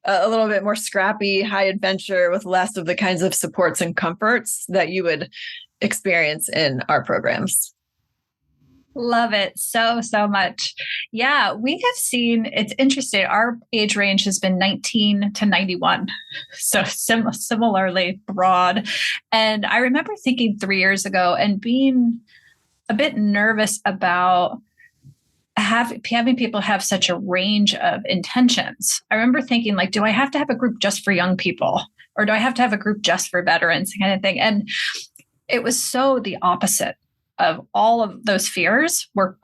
a little bit more scrappy, high adventure with less of the kinds of supports and comforts that you would experience in our programs. Love it so much. Yeah, we have seen, it's interesting. Our age range has been 19 to 91. So similarly broad. And I remember thinking 3 years ago and being a bit nervous about having people have such a range of intentions. I remember thinking, like, do I have to have a group just for young people? Or do I have to have a group just for veterans kind of thing? And it was so the opposite of all of those fears were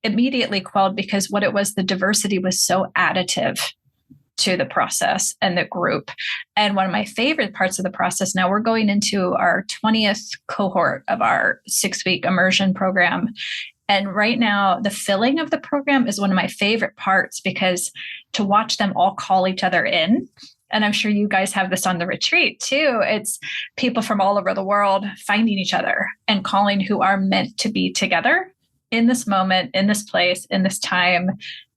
immediately quelled because what it was, the diversity was so additive to the process and the group. And one of my favorite parts of the process, now we're going into our 20th cohort of our 6-week immersion program. And right now, the filling of the program is one of my favorite parts because to watch them all call each other in, and I'm sure you guys have this on the retreat too, it's people from all over the world finding each other and calling who are meant to be together in this moment, in this place, in this time.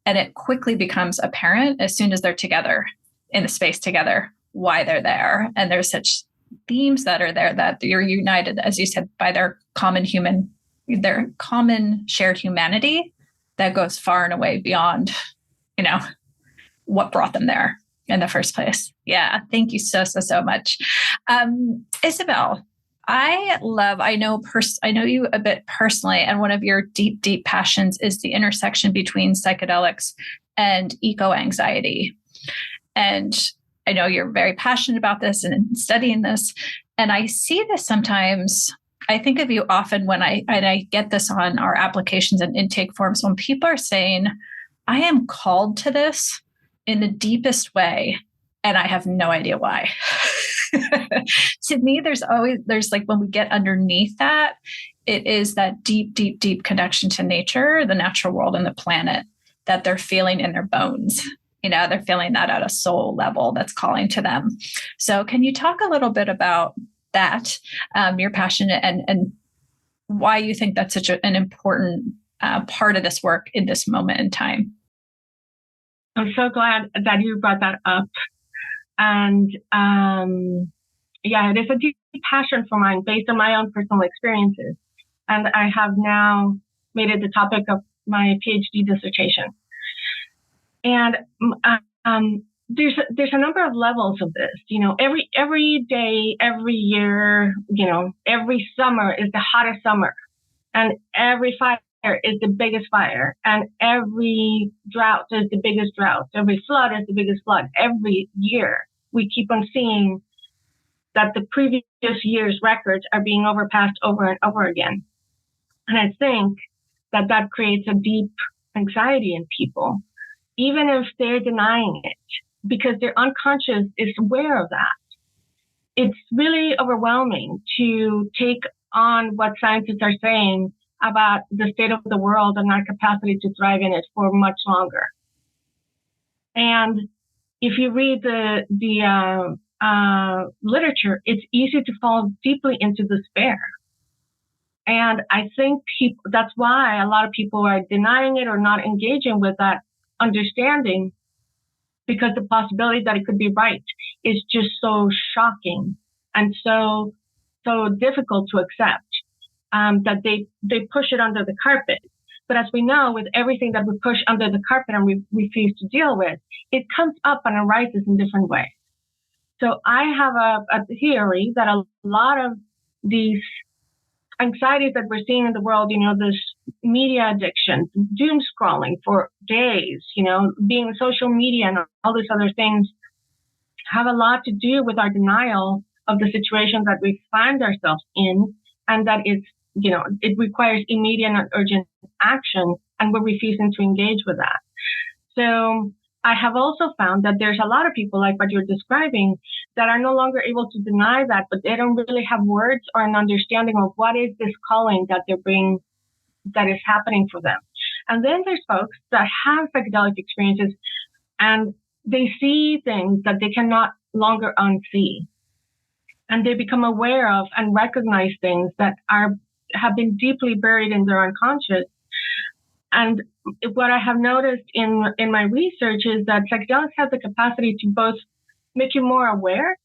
And it quickly becomes apparent as soon as they're together in the space together, why they're there. And there's such themes that are there that you're united, as you said, by their common shared humanity that goes far and away beyond, what brought them there in the first place. Yeah. Thank you so much. Isabel, I know you a bit personally, and one of your deep passions is the intersection between psychedelics and eco-anxiety. And I know you're very passionate about this and studying this. And I see this sometimes. I think of you often when I get this on our applications and intake forms when people are saying, I am called to this in the deepest way, and I have no idea why. To me, there's like when we get underneath that, it is that deep connection to nature, the natural world and the planet that they're feeling in their bones. They're feeling that at a soul level that's calling to them. So can you talk a little bit about that, your passion and why you think that's such an important part of this work in this moment in time? I'm so glad that you brought that up. And it is a deep passion for mine based on my own personal experiences. And I have now made it the topic of my PhD dissertation. And there's a number of levels of this. Every day, every year, every summer is the hottest summer, and every fire is the biggest fire, and every drought is the biggest drought. Every flood is the biggest flood. Every year, we keep on seeing that the previous year's records are being overpassed over and over again. And I think that creates a deep anxiety in people, even if they're denying it, because their unconscious is aware of that. It's really overwhelming to take on what scientists are saying about the state of the world and our capacity to thrive in it for much longer. And if you read the literature, it's easy to fall deeply into despair. And I think that's why a lot of people are denying it or not engaging with that understanding, because the possibility that it could be right is just so shocking and so difficult to accept, that they push it under the carpet. But as we know, with everything that we push under the carpet and we refuse to deal with, it comes up and arises in different ways. So I have a theory that a lot of these anxieties that we're seeing in the world, this media addiction, doom scrolling for days, being social media and all these other things, have a lot to do with our denial of the situation that we find ourselves in, and that it requires immediate and urgent action, and we're refusing to engage with that. So I have also found that there's a lot of people, like what you're describing, that are no longer able to deny that, but they don't really have words or an understanding of what is this calling that they're bringing, that is happening for them. And then there's folks that have psychedelic experiences and they see things that they cannot longer unsee. And they become aware of and recognize things that have been deeply buried in their unconscious. And what I have noticed in my research is that psychedelics have the capacity to both make you more aware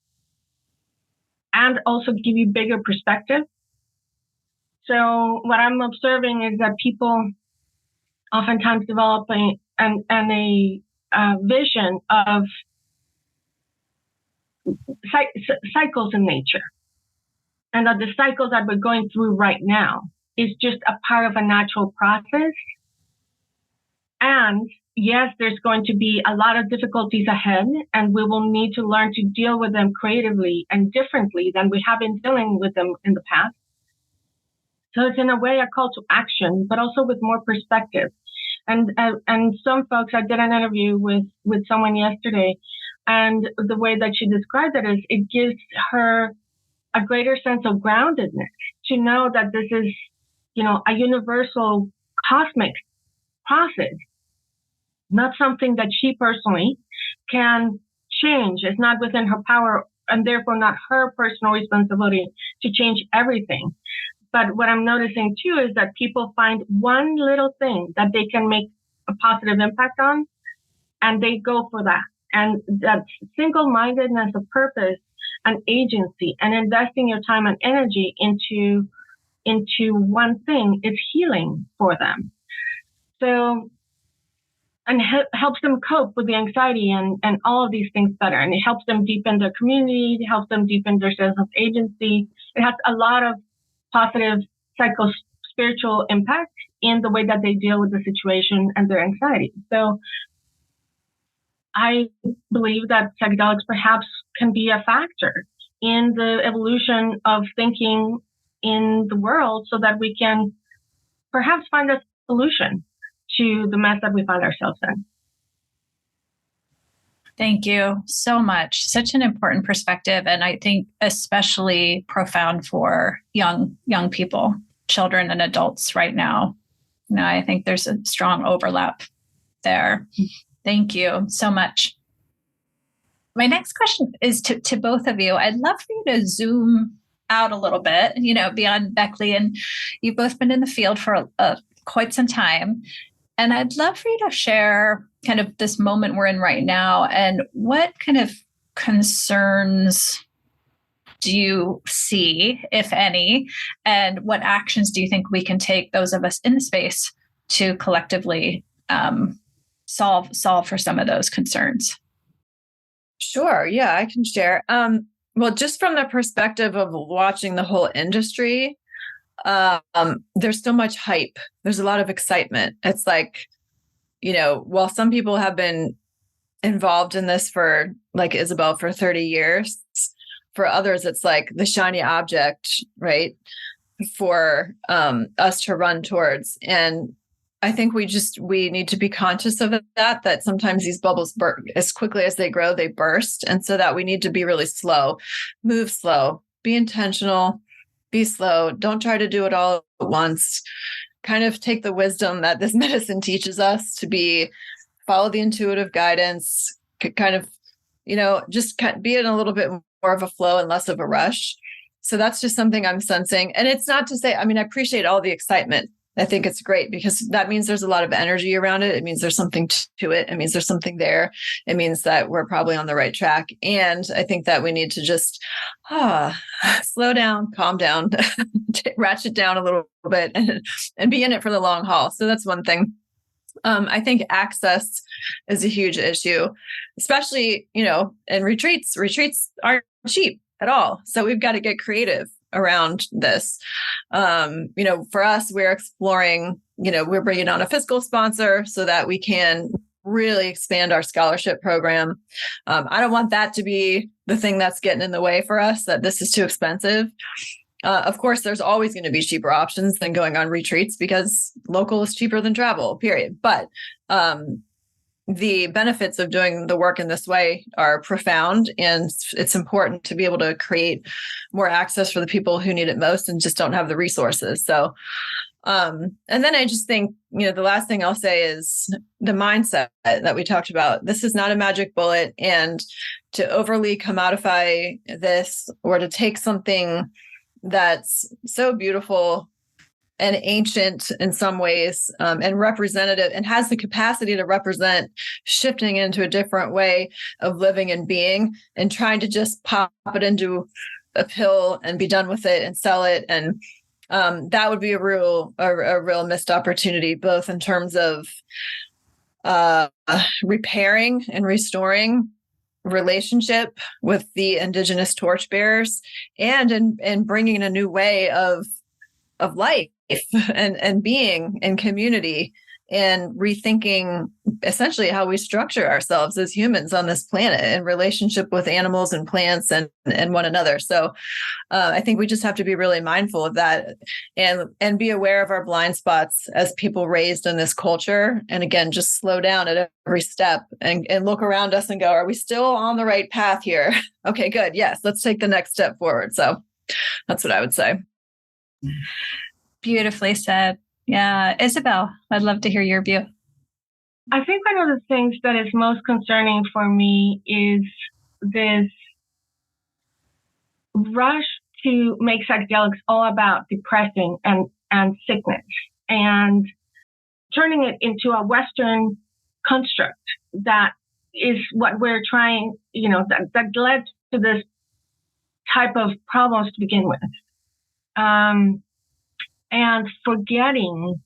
and also give you bigger perspective. So what I'm observing is that people oftentimes develop a vision of cycles in nature, and that the cycle that we're going through right now is just a part of a natural process. And yes, there's going to be a lot of difficulties ahead, and we will need to learn to deal with them creatively and differently than we have been dealing with them in the past. So it's in a way a call to action, but also with more perspective. And some folks, I did an interview with someone yesterday, and the way that she described it is it gives her a greater sense of groundedness to know that this is, a universal cosmic process, not something that she personally can change. It's not within her power, and therefore not her personal responsibility to change everything. But what I'm noticing too is that people find one little thing that they can make a positive impact on, and they go for that. And that single-mindedness of purpose and agency and investing your time and energy into one thing is healing for them. So, and helps them cope with the anxiety and all of these things better. And it helps them deepen their community, it helps them deepen their sense of agency. It has a lot of positive psycho-spiritual impact in the way that they deal with the situation and their anxiety. So I believe that psychedelics perhaps can be a factor in the evolution of thinking in the world, so that we can perhaps find a solution to the mess that we find ourselves in. Thank you so much. Such an important perspective, and I think especially profound for young people, children and adults right now. I think there's a strong overlap there. Thank you so much. My next question is to both of you. I'd love for you to zoom out a little bit, beyond Beckley, and you've both been in the field for quite some time. And I'd love for you to share kind of this moment we're in right now, and what kind of concerns do you see, if any, and what actions do you think we can take, those of us in the space, to collectively solve for some of those concerns? Sure. Yeah, I can share. Well, just from the perspective of watching the whole industry, there's so much hype. There's a lot of excitement. It's like, while some people have been involved in this for, like Isabel, for 30 years, for others, it's like the shiny object, right? For us to run towards. And I think we need to be conscious of that sometimes these bubbles as quickly as they grow, they burst. And so that we need to be really slow, move slow, be intentional, be slow. Don't try to do it all at once. Kind of take the wisdom that this medicine teaches us to be follow the intuitive guidance, kind of, just be in a little bit more of a flow and less of a rush. So that's just something I'm sensing. And it's not to say, I appreciate all the excitement. I think it's great because that means there's a lot of energy around it. It means there's something to it. It means there's something there. It means that we're probably on the right track. And I think that we need to just slow down, calm down, ratchet down a little bit and be in it for the long haul. So that's one thing. I think access is a huge issue, especially, in retreats. Retreats aren't cheap at all. So we've got to get creative around this. For us, we're exploring, we're bringing on a fiscal sponsor so that we can really expand our scholarship program. I don't want that to be the thing that's getting in the way for us, that this is too expensive. Of course, there's always going to be cheaper options than going on retreats because local is cheaper than travel, period. But the benefits of doing the work in this way are profound, and it's important to be able to create more access for the people who need it most and just don't have the resources. So, and then I just think, the last thing I'll say is the mindset that we talked about. This is not a magic bullet, and to overly commodify this or to take something that's so beautiful and ancient in some ways, and representative, and has the capacity to represent shifting into a different way of living and being, and trying to just pop it into a pill and be done with it and sell it. And that would be a real missed opportunity, both in terms of repairing and restoring relationship with the indigenous torchbearers, and in bringing a new way of life and being in community, and rethinking essentially how we structure ourselves as humans on this planet in relationship with animals and plants and one another. So I think we just have to be really mindful of that and be aware of our blind spots as people raised in this culture. And again, just slow down at every step and look around us and go, are we still on the right path here? Okay, good. Yes, let's take the next step forward. So that's what I would say. Beautifully said. Yeah. Isabel, I'd love to hear your view. I think one of the things that is most concerning for me is this rush to make psychedelics all about depressing and sickness, and turning it into a Western construct that is what we're trying, that led to this type of problems to begin with. And forgetting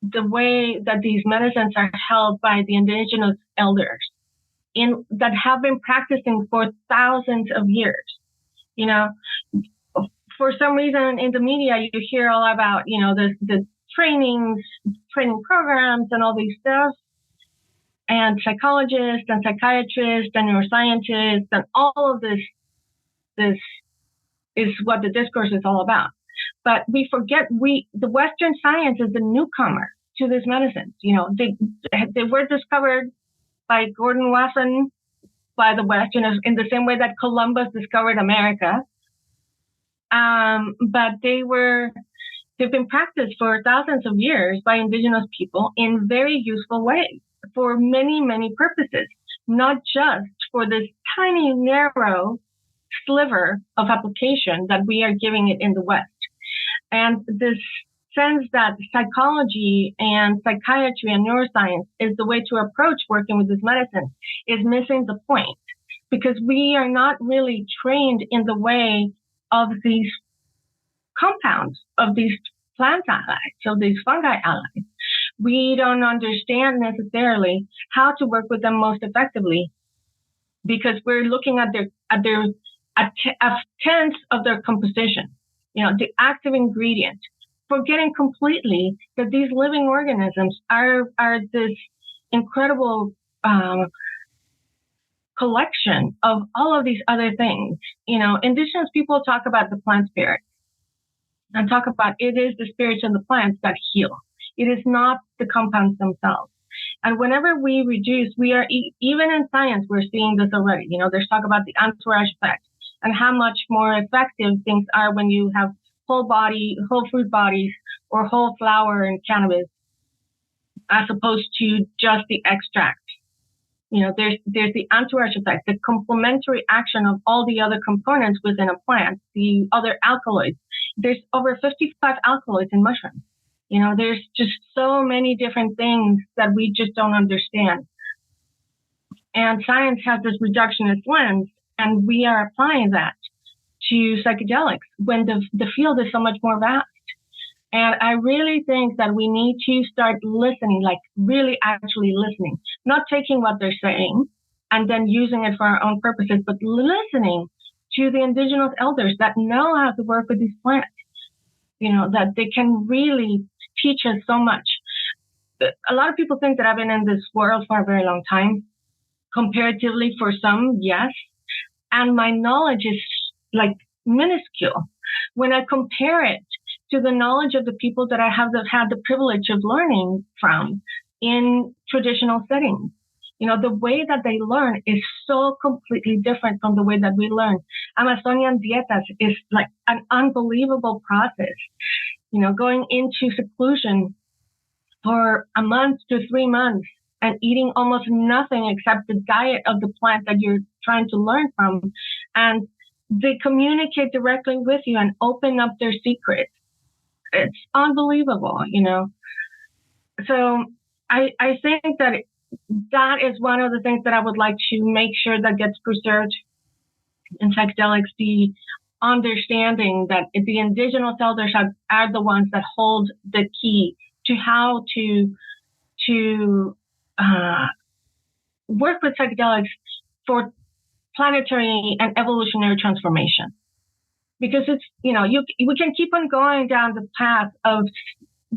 the way that these medicines are held by the indigenous elders that have been practicing for thousands of years. For some reason in the media, you hear all about, the training programs and all these stuff, and psychologists and psychiatrists and neuroscientists, and all of this is what the discourse is all about. But we forget the Western science is the newcomer to these medicines. They were discovered by Gordon Wasson by the West, in the same way that Columbus discovered America. But they've been practiced for thousands of years by indigenous people in very useful ways for many, many purposes, not just for this tiny, narrow sliver of application that we are giving it in the West. And this sense that psychology and psychiatry and neuroscience is the way to approach working with this medicine is missing the point, because we are not really trained in the way of these compounds, of these plant allies, of these fungi allies. We don't understand necessarily how to work with them most effectively, because we're looking at a tenth of their composition, the active ingredient, forgetting completely that these living organisms are this incredible collection of all of these other things. Indigenous people talk about the plant spirit and talk about it is the spirits of the plants that heal. It is not the compounds themselves. And whenever we reduce, we are, even in science, we're seeing this already. There's talk about the entourage effect and how much more effective things are when you have whole fruit bodies, or whole flower and cannabis as opposed to just the extract. There's the entourage effect, the complementary action of all the other components within a plant, the other alkaloids. There's over 55 alkaloids in mushrooms. There's just so many different things that we just don't understand. And science has this reductionist lens, and we are applying that to psychedelics when the field is so much more vast. And I really think that we need to start listening, like really actually listening, not taking what they're saying and then using it for our own purposes, but listening to the indigenous elders that know how to work with these plants, that they can really teach us so much. A lot of people think that I've been in this world for a very long time. Comparatively, for some, yes. And my knowledge is like minuscule. When I compare it to the knowledge of the people that I have had the privilege of learning from in traditional settings. The way that they learn is so completely different from the way that we learn. Amazonian dietas is like an unbelievable process. Going into seclusion for a month to 3 months and eating almost nothing except the diet of the plant that you're trying to learn from. And they communicate directly with you and open up their secrets. It's unbelievable, So I think that is one of the things that I would like to make sure that gets preserved in psychedelics, the understanding that the indigenous elders are the ones that hold the key to how to work with psychedelics for planetary and evolutionary transformation. Because it's, we can keep on going down the path of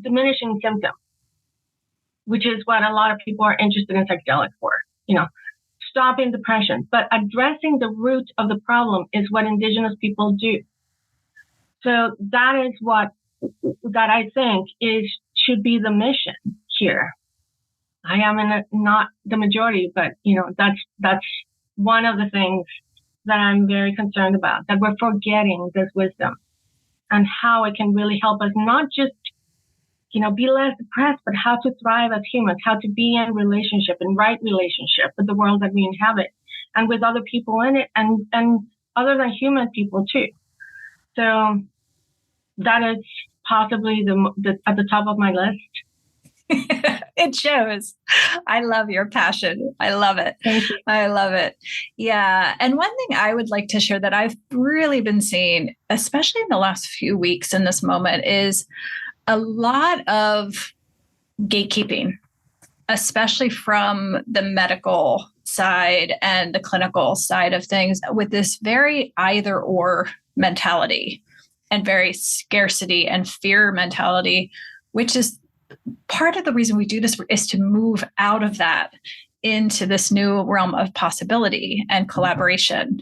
diminishing symptoms, which is what a lot of people are interested in psychedelics for, stopping depression. But addressing the root of the problem is what indigenous people do. So that is that I think should be the mission here. I am not the majority, but, that's one of the things that I'm very concerned about, that we're forgetting this wisdom and how it can really help us not just, be less depressed, but how to thrive as humans, how to be in relationship and right relationship with the world that we inhabit and with other people in it and other than human people too. So that is possibly at the top of my list. It shows. I love your passion. I love it. Thank you. I love it. Yeah. And one thing I would like to share that I've really been seeing, especially in the last few weeks in this moment, is a lot of gatekeeping, especially from the medical side and the clinical side of things, with this very either or mentality and very scarcity and fear mentality, which is part of the reason we do this is to move out of that into this new realm of possibility and collaboration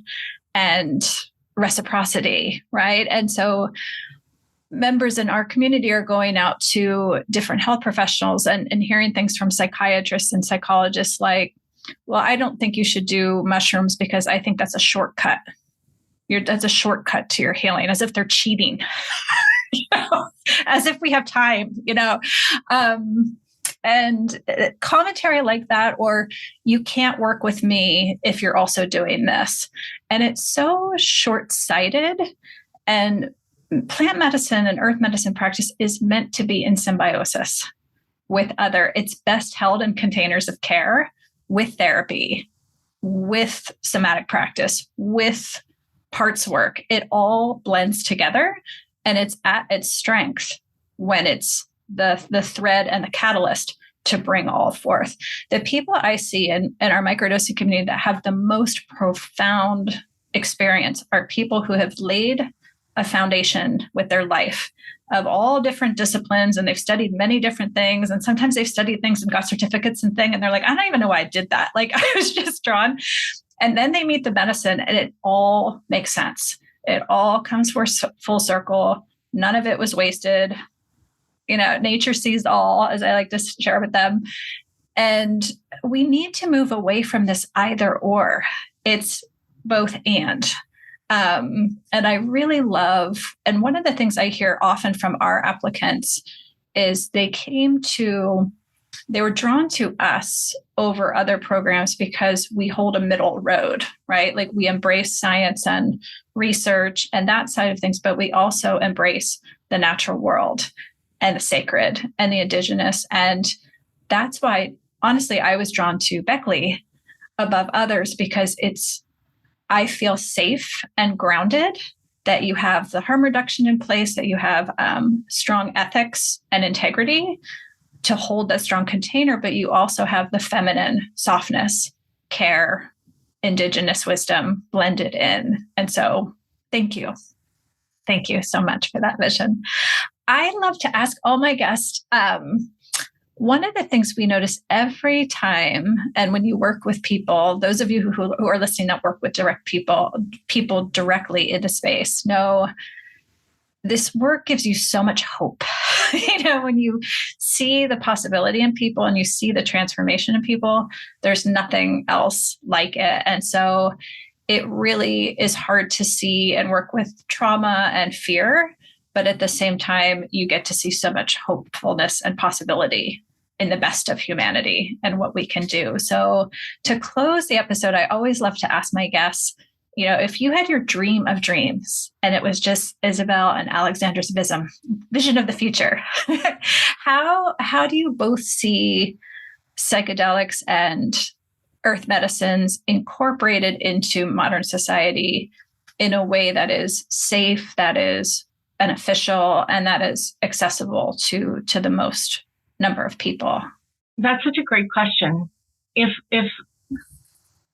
and reciprocity, right? And so members in our community are going out to different health professionals and hearing things from psychiatrists and psychologists like, well, I don't think you should do mushrooms because I think that's a shortcut. That's a shortcut to your healing, as if they're cheating. As if we have time, and commentary like that, or you can't work with me if you're also doing this. And it's so short-sighted, and plant medicine and earth medicine practice is meant to be in symbiosis with other. It's best held in containers of care with therapy, with somatic practice, with parts work. It all blends together. And it's at its strength when it's the thread and the catalyst to bring all forth. The people I see in our microdosing community that have the most profound experience are people who have laid a foundation with their life of all different disciplines, and they've studied many different things. And sometimes they've studied things and got certificates and things, and they're like, I don't even know why I did that. Like, I was just drawn. And then they meet the medicine and it all makes sense. It all comes full circle. None of it was wasted. Nature sees all, as I like to share with them. And we need to move away from this either or. It's both and. And I really love, and one of the things I hear often from our applicants is they came to they were drawn to us over other programs because we hold a middle road, right? Like we embrace science and research and that side of things, but we also embrace the natural world and the sacred and the indigenous. And that's why, honestly, I was drawn to Beckley above others because I feel safe and grounded, that you have the harm reduction in place, that you have strong ethics and integrity to hold that strong container, but you also have the feminine softness, care, indigenous wisdom blended in. And so thank you. Thank you so much for that vision. I love to ask all my guests, one of the things we notice every time, and when you work with people, those of you who are listening that work with direct people directly in the space know this work gives you so much hope. When you see the possibility in people and you see the transformation in people, there's nothing else like it. And so it really is hard to see and work with trauma and fear, but at the same time, you get to see so much hopefulness and possibility in the best of humanity and what we can do. So to close the episode, I always love to ask my guests, if you had your dream of dreams and it was just Isabel and Alexandra's vision of the future, how do you both see psychedelics and earth medicines incorporated into modern society in a way that is safe, that is beneficial, and that is accessible to the most number of people? That's such a great question. If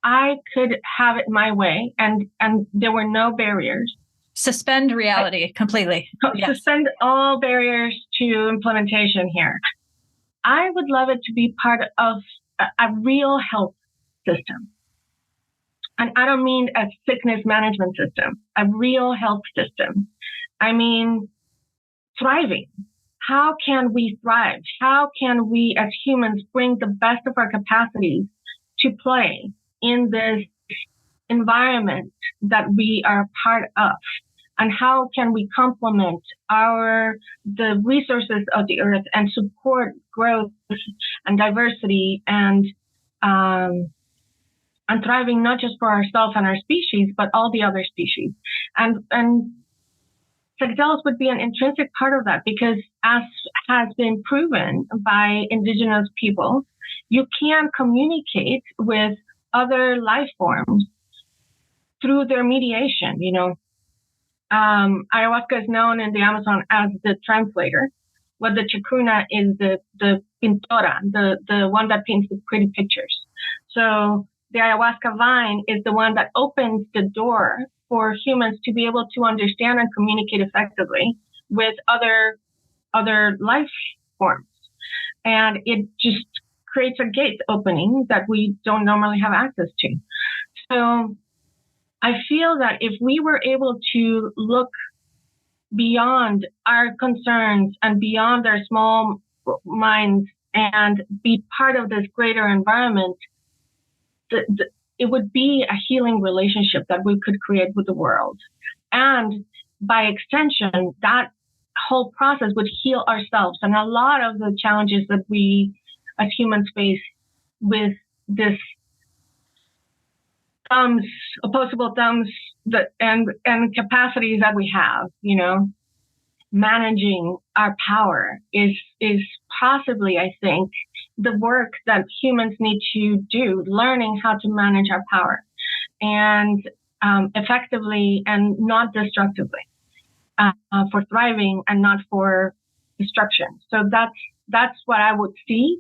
I could have it my way and there were no barriers. Suspend reality completely. Suspend all barriers to implementation here. I would love it to be part of a real health system. And I don't mean a sickness management system, a real health system. I mean, thriving. How can we thrive? How can we as humans bring the best of our capacities to play in this environment that we are part of? And how can we complement the resources of the earth and support growth and diversity and thriving not just for ourselves and our species, but all the other species? And psychedelics would be an intrinsic part of that because, as has been proven by indigenous people, you can communicate with other life forms through their mediation. Ayahuasca is known in the Amazon as the translator, but the chacruna is the pintora, the one that paints the pretty pictures. So the ayahuasca vine is the one that opens the door for humans to be able to understand and communicate effectively with other life forms. And it just creates a gate opening that we don't normally have access to. So I feel that if we were able to look beyond our concerns and beyond our small minds and be part of this greater environment, it would be a healing relationship that we could create with the world. And by extension, that whole process would heal ourselves. And a lot of the challenges that we as humans face with this opposable thumbs and capacities that we have, managing our power is possibly, I think, the work that humans need to do, learning how to manage our power and effectively and not destructively, for thriving and not for destruction. So that's what I would see,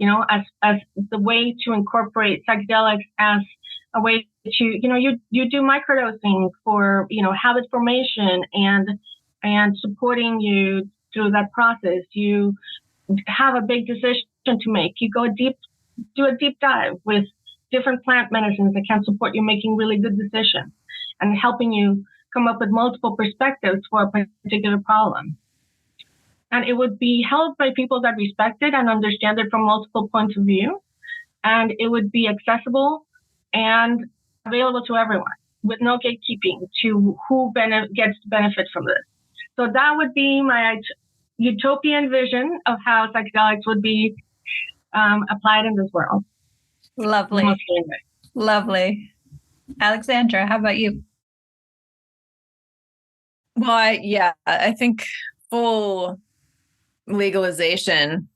as the way to incorporate psychedelics as a way to, you do microdosing for, habit formation and supporting you through that process. You have a big decision to make. You do a deep dive with different plant medicines that can support you making really good decisions and helping you come up with multiple perspectives for a particular problem. And it would be held by people that respect it and understand it from multiple points of view. And it would be accessible and available to everyone with no gatekeeping to who gets to benefit from this. So that would be my utopian vision of how psychedelics would be applied in this world. Lovely. Lovely. Alexandra, how about you? Well, I think full legalization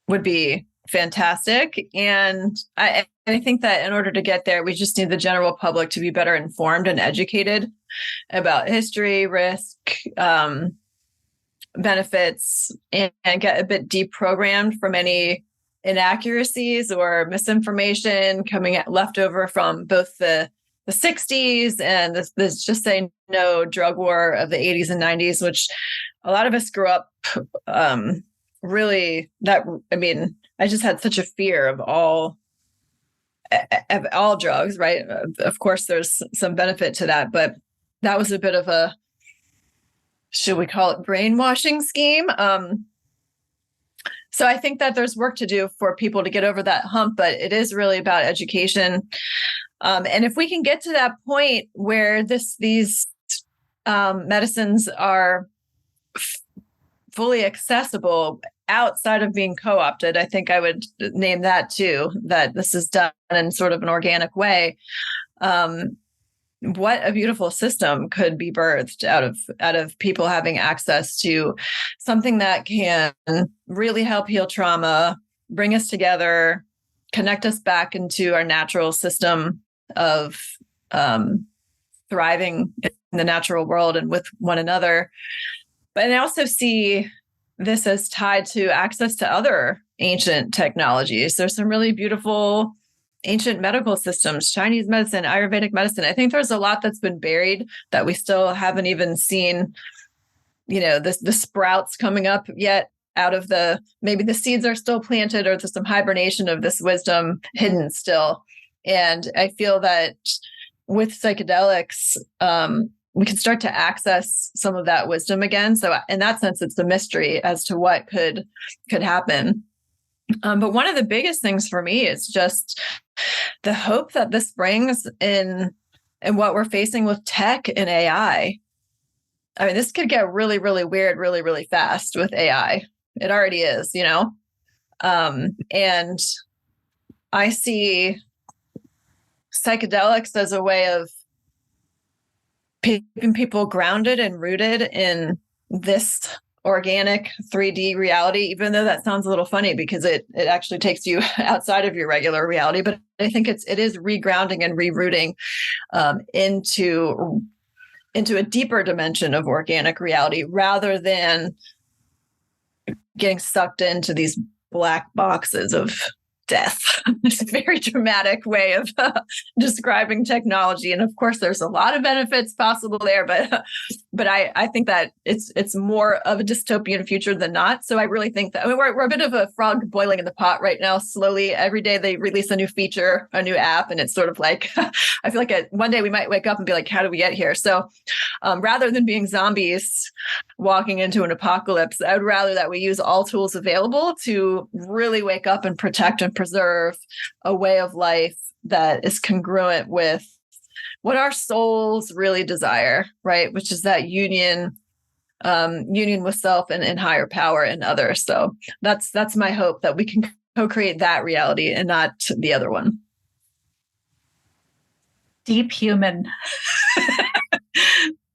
would be fantastic. And I think that in order to get there, we just need the general public to be better informed and educated about history, risk, benefits, and get a bit deprogrammed from any inaccuracies or misinformation coming left over from both the 60s and this just say no drug war of the 80s and 90s, which a lot of us grew up really I just had such a fear of all drugs, right? Of course, there's some benefit to that, but that was a bit of a, should we call it brainwashing scheme? So I think that there's work to do for people to get over that hump, but it is really about education. And if we can get to that point where these medicines are fully accessible outside of being co-opted, I think I would name that too, that this is done in sort of an organic way. What a beautiful system could be birthed out of people having access to something that can really help heal trauma, bring us together, connect us back into our natural system of thriving in the natural world and with one another. But I also see this as tied to access to other ancient technologies. There's some really beautiful ancient medical systems, Chinese medicine, Ayurvedic medicine. I think there's a lot that's been buried that we still haven't even seen, the sprouts coming up yet out of maybe the seeds are still planted or there's some hibernation of this wisdom hidden still. And I feel that with psychedelics, we can start to access some of that wisdom again. So in that sense, it's a mystery as to what could happen. But one of the biggest things for me is just the hope that this brings in what we're facing with tech and AI. I mean, this could get really, really weird, really, really fast with AI. It already is, and I see psychedelics as a way of keeping people grounded and rooted in this organic 3D reality, even though that sounds a little funny because it actually takes you outside of your regular reality. But I think it is regrounding and rerouting into a deeper dimension of organic reality rather than getting sucked into these black boxes of death. It's a very dramatic way of describing technology. And of course, there's a lot of benefits possible there, but I think that it's more of a dystopian future than not. So I really think that we're a bit of a frog boiling in the pot right now. Slowly, every day they release a new feature, a new app, and it's sort of like, I feel like one day we might wake up and be like, how do we get here? So rather than being zombies walking into an apocalypse, I would rather that we use all tools available to really wake up and protect and preserve a way of life that is congruent with what our souls really desire, right? Which is that union with self and higher power and others. So that's my hope, that we can co-create that reality and not the other one. Deep human.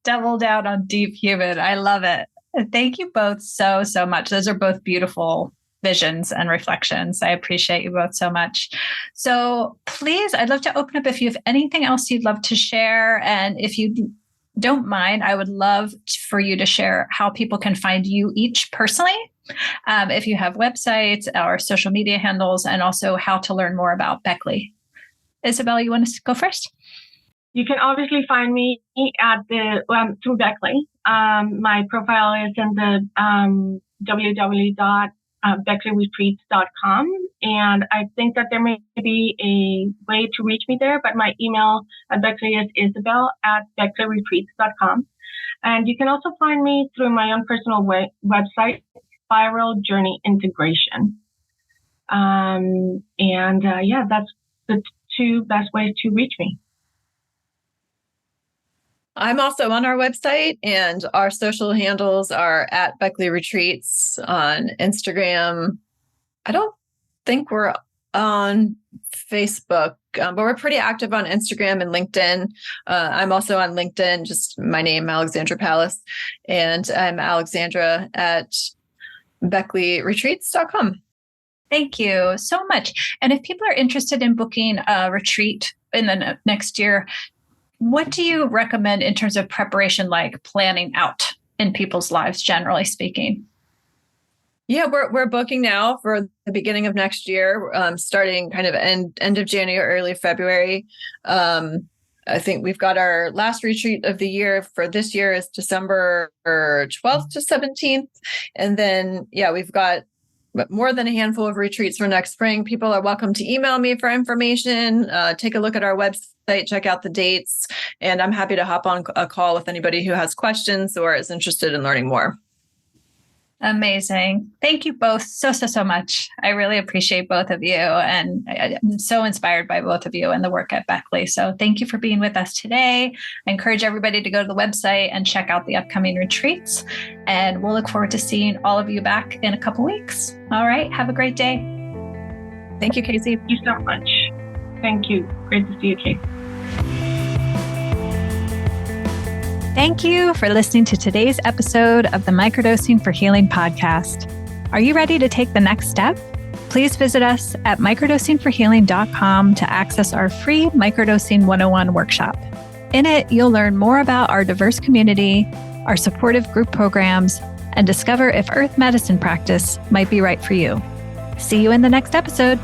Double down on deep human. I love it. Thank you both so much. Those are both beautiful visions and reflections. I appreciate you both so much. So please, I'd love to open up if you have anything else you'd love to share. And if you don't mind, I would love for you to share how people can find you each personally. If you have websites or social media handles, and also how to learn more about Beckley. Isabel, you want to go first? You can obviously find me at through Beckley. My profile is in the www.beckleyretreats.com. And I think that there may be a way to reach me there, but my email at Beckley is isabel@beckleyretreats.com. And you can also find me through my own personal website, Spiral Journey Integration. That's the two best ways to reach me. I'm also on our website, and our social handles are at Beckley Retreats on Instagram. I don't think we're on Facebook, but we're pretty active on Instagram and LinkedIn. I'm also on LinkedIn, just my name, Alexandra Pallas, and I'm Alexandra at BeckleyRetreats.com. Thank you so much. And if people are interested in booking a retreat in the next year, what do you recommend in terms of preparation, like planning out in people's lives, generally speaking? Yeah, we're booking now for the beginning of next year, starting kind of end of January, early February. I think we've got our last retreat of the year for this year is December 12th to 17th. And then, we've got more than a handful of retreats for next spring. People are welcome to email me for information, take a look at our website, check out the dates, and I'm happy to hop on a call with anybody who has questions or is interested in learning more. Amazing. Thank you both so much. I really appreciate both of you, and I'm so inspired by both of you and the work at Beckley. So thank you for being with us today. I encourage everybody to go to the website and check out the upcoming retreats, and we'll look forward to seeing all of you back in a couple weeks. All right. Have a great day. Thank you, Casey. Thank you so much. Thank you. Great to see you, Casey. Thank you for listening to today's episode of the Microdosing for Healing podcast. Are you ready to take the next step? Please visit us at microdosingforhealing.com to access our free Microdosing 101 workshop. In it, you'll learn more about our diverse community, our supportive group programs, and discover if earth medicine practice might be right for you. See you in the next episode.